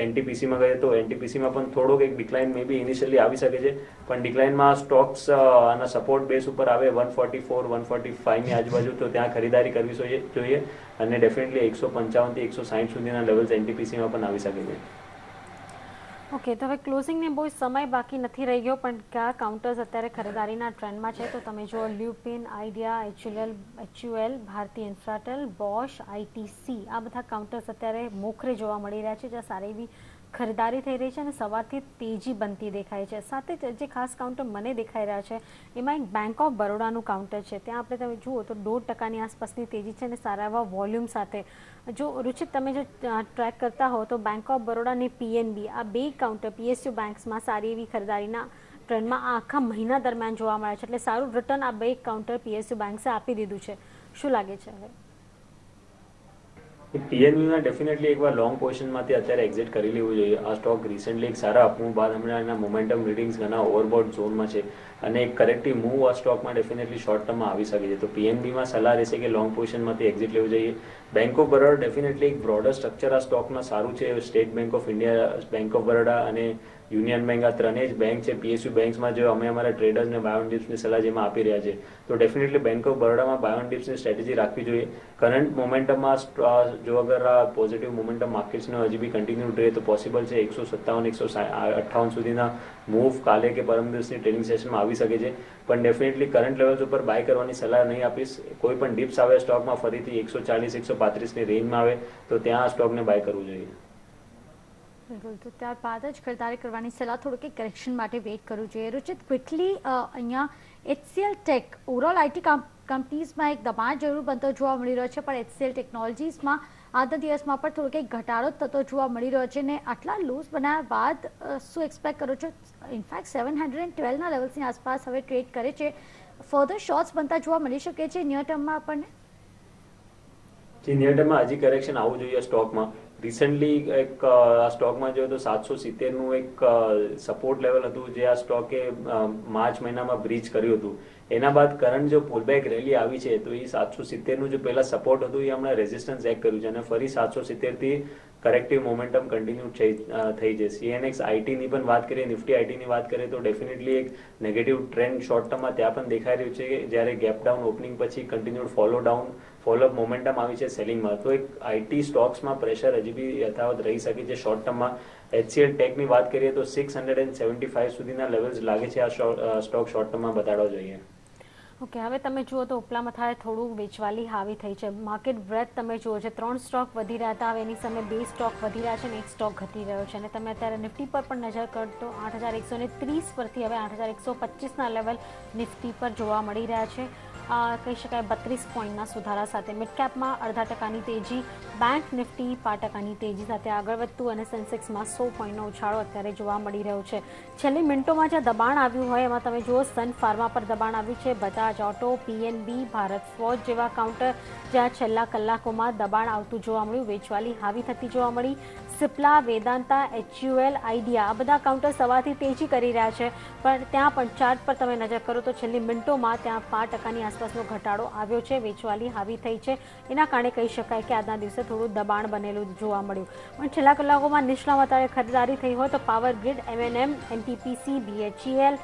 એનટીપીસીમાં ગઈએ તો એનટીપીસીમાં પણ થોડોક એક ડિક્લાઇન મે બી ઇનિશિયલી આવી શકે છે, પણ ડિક્લાઇનમાં સ્ટોક્સ આના સપોર્ટ બેઝ ઉપર આવે 144 145ની આજુબાજુ, તો ત્યાં ખરીદારી કરવી જોઈએ અને ડેફિનેટલી 155 થી 160 સુધીના લેવલ્સ એનટીપીસીમાં પણ આવી શકે છે. ઓકે, તો હવે ક્લોઝિંગને બહુ સમય બાકી નથી રહી ગયો, પણ કયા કાઉન્ટર્સ અત્યારે ખરીદારીના ટ્રેન્ડમાં છે તો તમે જુઓ Lupin, Idea, HUL, Bharti Infratel, Bosch, ITC આ બધા કાઉન્ટર્સ અત્યારે મોખરે જોવા મળી રહ્યા છે, જ્યાં સારી એવી ખરીદારી થઈ રહી છે અને સવારથી તેજી બનતી દેખાય છે. સાથે જ જે ખાસ કાઉન્ટર મને દેખાઈ રહ્યા છે એમાં એક બેંક ઓફ બરોડાનું કાઉન્ટર છે. ત્યાં આપણે તમે જુઓ તો 2%ની આસપાસની તેજી છે અને સારા એવા વોલ્યુમ સાથે. જો રુચિત તમે જો ટ્રેક કરતા હો તો બેંક ઓફ બરોડા અને PNB આ બે કાઉન્ટર PSU બેંક્સમાં સારી એવી ખરીદારીના ટ્રેન્ડમાં આખા મહિના દરમિયાન જોવા મળે છે, એટલે સારું રિટર્ન આ બે કાઉન્ટર PSU બેંક્સે આપી દીધું છે. શું લાગે છે હવે? PNBમાં ડેફિનેટલી એકવાર લોંગ પોઝિશનમાંથી અત્યારે એક્ઝિટ કરી લેવું જોઈએ. આ સ્ટોક રિસેન્ટલી એક સારા અપમૂવ બાદ હમણાં એના મોમેન્ટમ રીડિંગ્સ ઘણા ઓવરબોટ ઝોનમાં છે અને એક કરેક્ટિવ મૂવ આ સ્ટોકમાં ડેફિનેટલી શોર્ટ ટર્મમાં આવી શકે છે. તો PNBમાં સલાહ રહેશે કે લોંગ પોઝિશનમાંથી એક્ઝિટ લેવું જોઈએ. બેંક ઓફ બરોડા ડેફિનેટલી એક બ્રોડર સ્ટ્રક્ચર આ સ્ટોકમાં સારું છે. State bank of India, bank of Baroda અને યુનિયન બેંક આ ત્રણેય જ બેંક છે. PSU બેંક્સમાં જો અમે અમારા ટ્રેડર્સને બાય ઓન ડિપ્સની સલાહ જેમાં આપી રહ્યા છે તો ડેફિનેટલી બેંક ઓફ બરોડામાં બાય ઓન ડિપ્સની સ્ટ્રેટેજી રાખવી જોઈએ. કરંટ મોમેન્ટમમાં જો અગર આ પોઝિટિવ મોમેન્ટમ માર્કેટ્સનો હજી બી કન્ટિન્યુ રહે તો પોસિબલ છે 157 158 સુધીના મૂવ કાલે કે પરમ દિવસની ટ્રેડિંગ સેશનમાં આવી શકે છે, પણ ડેફિનેટલી કરંટ લેવલ્સ ઉપર બાય કરવાની સલાહ નહીં આપીશ. કોઈ પણ ડિપ્સ આવે સ્ટોકમાં ફરીથી 140 135ની રેન્જમાં આવે તો ત્યાં આ સ્ટોકને બાય કરવું જોઈએ. બિલકુલ, તો ત્યારબાદ જ ખરીદારી કરવાની સલાહ, થોડુંક કરેક્શન માટે વેઇટ કરવું જોઈએ. રુચિત, ક્વિકલી અહીંયા HCL ટેક ઓવરઓલ IT કંપનીઝમાં એક દબાણ જરૂર બનતો જોવા મળી રહ્યો છે, પણ HCL ટેકનોલોજીસમાં આજના દિવસમાં પણ થોડોક એક ઘટાડો થતો જોવા મળી રહ્યો છે ને આટલા લૂઝ બનાવ્યા બાદ શું એક્સપેક્ટ કરો છો? ઇનફેક્ટ 712ના લેવલ્સની આસપાસ હવે ટ્રેડ કરે છે. ફર્ધર શોર્ટ્સ બનતા જોવા મળી શકે છે નિયર ટર્મમાં આપણને? જે નિયર ટર્મમાં હજી કરેક્શન આવવું જોઈએ સ્ટોકમાં. રિસન્ટલી એક આ સ્ટોકમાં જોઈએ તો 770નું એક સપોર્ટ લેવલ હતું જે આ સ્ટોકે માર્ચ મહિનામાં બ્રીચ કર્યું હતું. એના બાદ કરંટ જો પુલબેક રેલી આવી છે તો એ 770નું જો પહેલા સપોર્ટ હતું એ હમણાં રેઝિસ્ટન્સ એક્ટ કર્યું છે અને ફરી 770થી કરેક્ટિવ મોમેન્ટમ કન્ટિન્યુ થઈ છે. CNX આઈટીની પણ વાત કરીએ, નિફ્ટી આઈટીની વાત કરીએ તો ડેફિનેટલી એક નેગેટિવ ટ્રેન્ડ શોર્ટ ટર્મમાં ત્યાં પણ દેખાઈ રહ્યું છે કે જ્યારે ગેપ ડાઉન ઓપનિંગ પછી કન્ટિન્યુડ ફોલોઅપ મોમેન્ટમ આવી છે સેલિંગમાં. તો એક આઈટી સ્ટોક્સમાં પ્રેશર હજી બી યથાવત રહી શકે છે શોર્ટ ટર્મમાં. HCL ટેકની વાત કરીએ તો 675 સુધીના લેવલ્સ લાગે છે આ સ્ટોક શોર્ટ ટર્મમાં બતાડવા જોઈએ. ઓકે, હવે તમે જુઓ તો ઉપલા મથાળે થોડું વેચવાલી હાવી થઈ છે. માર્કેટ બ્રેથ તમે જુઓ છે, 3 સ્ટોક વધી રહ્યા હતા, હવે એની સામે 2 સ્ટોક વધી રહ્યા છે અને 1 સ્ટોક ઘટી રહ્યો છે. અને તમે અત્યારે નિફ્ટી પર પણ નજર કરો તો 8130 પરથી હવે 8125ના લેવલ નિફ્ટી પર જોવા મળી રહ્યા છે. કહી શકાય 32 પોઈન્ટના સુધારા સાથે. મિડકેપમાં 0.5% તેજી, બેંક નિફ્ટી 5% તેજી સાથે આગળ વધતું અને સેન્સેક્સમાં 100 પોઈન્ટનો ઉછાળો અત્યારે જોવા મળી રહ્યો છે. છેલ્લી મિનિટોમાં જ્યાં દબાણ આવ્યું હોય એમાં તમે જુઓ સન ફાર્મા પર દબાણ આવ્યું છે, Bajaj auto, PNB, Bharat forge જેવા કાઉન્ટર જ્યાં છેલ્લા કલાકોમાં દબાણ આવતું જોવા મળ્યું, વેચવાલી હાવી થતી જોવા મળી. સિપ્લા, વેદાંતા, HUL, આઈડિયા આ બધા કાઉન્ટર સવારથી તેજી કરી રહ્યા છે, પણ ત્યાં પણ ચાર્ટ પર તમે નજર કરો તો છેલ્લી મિનિટોમાં ત્યાં 5%ની આસપાસનો ઘટાડો આવ્યો છે, વેચવાલી હાવી થઈ છે. એના કારણે કહી શકાય કે આજના દિવસે થોડું દબાણ બનેલું જોવા મળ્યું. પણ છેલ્લા કલાકોમાં નીચલા મથાળે ખરીદારી થઈ હોય તો power grid, MNM, NTPC, BHEL,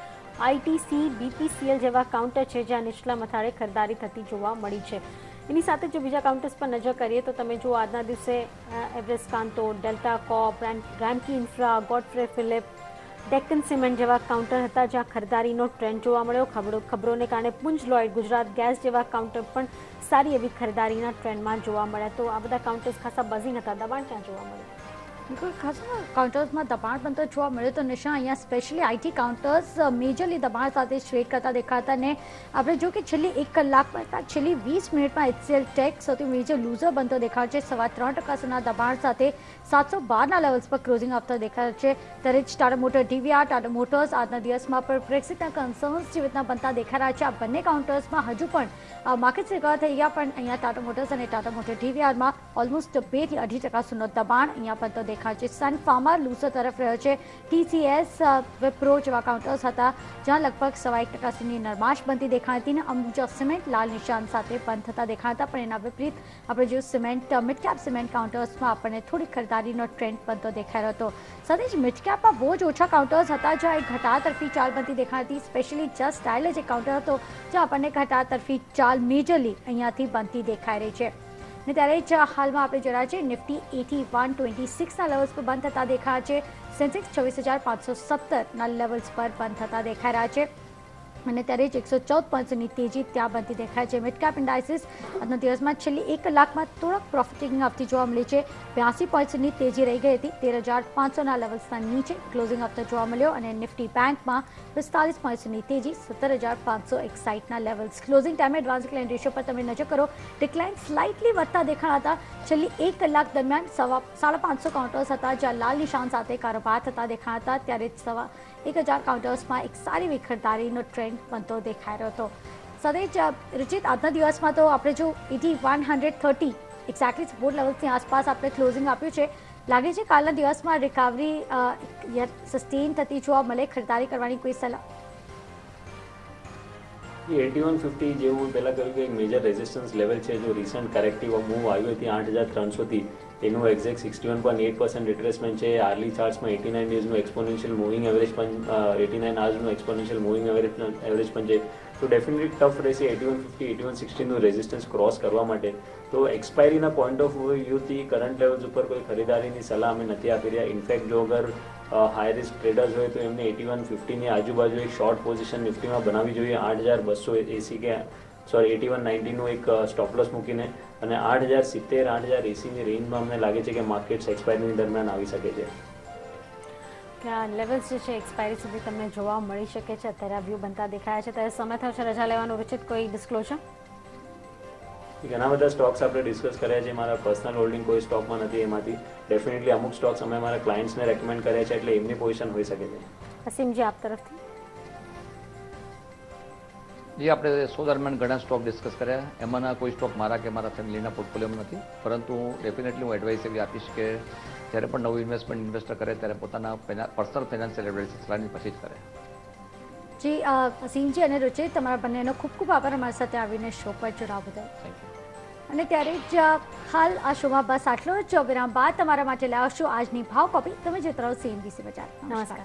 ITC, BPCL જેવા કાઉન્ટર છે જ્યાં નીચલા મથાળે ખરીદારી થતી જોવા મળી છે. એની સાથે જો બીજા કાઉન્ટર્સ પર નજર કરીએ તો તમે જુઓ આજના દિવસે એવરેસ્ટ કાન્તો, ડેલ્ટા કોપ, રામકી infra, Godfrey Philip, Deccan cement જેવા કાઉન્ટર હતા જ્યાં ખરીદારીનો ટ્રેન્ડ જોવા મળ્યો. ખબરોને કારણે પુંજ લોઇડ, ગુજરાત ગેસ જેવા કાઉન્ટર પણ સારી એવી ખરીદારીના ટ્રેન્ડમાં જોવા મળ્યા. તો આ બધા કાઉન્ટર્સ ખાસા બઝિંગ હતા. દબાણ ક્યાં જોવા મળ્યું? બિલકુલ, ખાસ કાઉન્ટર્સમાં દબાણ પણ તો જોવા મળ્યું. તો નિશા અહીંયા સ્પેશિયલી આઈટી કાઉન્ટર્સ મેજરલી દબાણ સાથે ટ્રેડ કરતા દેખાતા અને આપણે જો કે છેલ્લી 1 કલાકમાં છેલ્લી 20 મિનિટમાં HCL ટેક સૌથી મેજર લૂઝર બનતો દેખાય છે. 3.25% સુધીના દબાણ સાથે 712ના લેવલ્સ પર ક્લોઝિંગ આપતા દેખાય છે. ત્યારે જ Tata motor DVR, Tata motors આજના દિવસમાં પણ બ્રેક્સિટના કન્સર્ન્સ જે રીતના બનતા દેખાઈ રહ્યા છે. આ બંને કાઉન્ટર્સમાં હજુ પણ માર્કેટ રિકવર થઈ ગયા, પણ અહીંયા ટાટા મોટર્સ અને ટાટા મોટર DVRમાં ઓલમોસ્ટ 2 થી 2.5% સુધીનો દબાણ અહીંયા પણ તો દેખાય છે. સન ફાર્મા લૂઝર તરફ રહ્યો છે. TCS, વિપ્રો જેવા કાઉન્ટર્સ હતા જ્યાં લગભગ 1% સુધીની નરમાશ બનતી દેખાઈ હતી અને અંબુજા સિમેન્ટ લાલ નિશાન સાથે બંધ થતા દેખાયા હતા. પણ એના વિપરીત આપણે જો સિમેન્ટ મિડકેપ સિમેન્ટ કાઉન્ટર્સમાં આપણને થોડી ખરીદારીનો ટ્રેન્ડ બનતો દેખાઈ રહ્યો હતો. સાથે જ મિડકેપમાં બહુ જ ઓછા કાઉન્ટર્સ હતા જ્યાં એક ઘટાડા તરફી ચાલ બનતી દેખાઈ હતી. સ્પેશિયલી જસ્ટ સ્ટાઇલ જ એક કાઉન્ટર હતો જ્યાં આપણને ઘટાડા તરફી ચાલ મેજરલી અહીંયાથી બનતી દેખાઈ રહી છે. ને ત્યારે જ હાલમાં આપણે જોયા છે નિફ્ટી 8126ના લેવલ્સ પર બંધ થતા દેખાયા છે. સેન્સેક્સ 26517ના લેવલ્સ પર બંધ થતા દેખાઈ રહ્યા છે અને ત્યારે જ 114 પોઈન્ટની તેજી ત્યાં બનતી દેખાય છે. મિડકેપ ઇન્ડાઇસિસ આજના દિવસમાં છેલ્લી 1 કલાકમાં થોડાક પ્રોફિટિંગ આપતી જોવા મળી છે. 82 પોઈન્ટની તેજી રહી ગઈ હતી. 13500ના લેવલ્સના નીચે ક્લોઝિંગ આપતો જોવા મળ્યો અને નિફ્ટી બેંકમાં 45 પોઈન્ટની તેજી 17561ના લેવલ્સ. ક્લોઝિંગ ટાઈમે એડવાન્સ ક્લાઇન્ટ રેશિયો પર તમે નજર કરો, ડિક્લાઇન સ્લાઇટલી વધતા દેખાયા હતા. છેલ્લી 1 કલાક દરમિયાન 550 કાઉન્ટર્સ હતા જ્યાં લાલ નિશાન સાથે કારોબાર થતા દેખાયા હતા. ત્યારે જ 1000 કાઉન્ટર્સમાં એક સારી એવી ખરીદારીનો ટ્રેન્ડ બનતો દેખાઈ રહ્યો હતો. સાથે જ રુચિત આજના દિવસમાં તો આપણે જો 8130 એક્ઝેક્ટલી સપોર્ટ લેવલ્સની આસપાસ આપણે ક્લોઝિંગ આપ્યું છે. લાગે છે કાલના દિવસમાં રિકવરી સસ્ટેન થતી જોવા મળે, ખરીદારી કરવાની કોઈ સલાહ? 8150 જેવું પહેલાં કહ્યું કે એક મેજર રેઝિસ્ટન્સ લેવલ છે. જો રિસન્ટ કરેક્ટિવ મૂવ આવ્યો હતી 8300થી એનું એક્ઝેક્ટ 61.8% રિટ્રેસમેન્ટ છે. આર્લી ચાર્ટ્સમાં 89 ડેઝનું એક્સપોનેન્શિયલ મૂવિંગ એવરેજ પણ 89 આવર્સનું એક્સપોનેન્શિયલ મૂવિંગ એવરેજ પણ છે. તો ડેફિનેટલી ટફ રહેશે 8150 8160નું રેઝિસ્ટન્સ ક્રોસ કરવા માટે. તો એક્સપાયરીના પોઈન્ટ ઓફ વ્યૂથી કરંટ લેવલ્સ ઉપર કોઈ ખરીદારીની સલાહ અમે નથી આપી રહ્યા. ઇનફેક્ટ જો અગર હાઈ રિસ્ક ટ્રેડર્સ હોય તો એમને 8150ની આજુબાજુ એક શોર્ટ પોઝિશન નિફ્ટીમાં બનાવવી જોઈએ 8280 કે 8190નું એક સ્ટોપ લોસ મૂકીને અને 8070 8080ની રેન્જમાં અમને લાગે છે કે માર્કેટ્સ એક્સપાયરીની દરમિયાન આવી શકે છે. લેવલ્સ જે છે એક્સપાયરી સુધી તમને જોવા મળી શકે છે. અત્યારે આ વ્યૂ બનતા દેખાયા છે. ત્યારે સમય થયો છે રજા લેવાનું. રુચિત, કોઈ ડિસ્ક્લોઝર? ઘણા બધા સ્ટોક્સ આપણે ડિસ્કસ કર્યા છે. મારા પર્સનલ હોલ્ડિંગ કોઈ સ્ટોકમાં નથી. એમાંથી ડેફિનેટલી અમુક સ્ટોક્સ અમે મારા ક્લાયન્ટ્સને રેકમેન્ડ કર્યા છે એટલે એમની પોઝિશન હોઈ શકે છે. અસીમજી, આપ તરફથી? જે આપણે શો દરમિયાન ઘણા સ્ટોક ડિસ્કસ કર્યા, એમાંના કોઈ સ્ટોક મારા કે મારા ફેમિલીના પોર્ટફોલિયોમાં નથી, પરંતુ ડેફિનેટલી હું એડવાઇસ એવી આપીશ કે જ્યારે પણ નવું ઇન્વેસ્ટર કરે ત્યારે પોતાના પર્સનલ ફાઇનાન્શિયલ એડવાઇસ સલાહની પછી જ કરે. જી અસીમજી અને રુચિ, તમારા બંનેનો ખૂબ ખૂબ આભાર અમારી સાથે આવીને શો પર જોડાવા બદલ. Thank you. અને ત્યારે જ હાલ આ શોમાં બસ આટલો જ. વિરામ બાદ તમારા માટે લાવશું આજની ભાવ કોપી. તમે જોતા રહો CNBC બજાર. નમસ્કાર.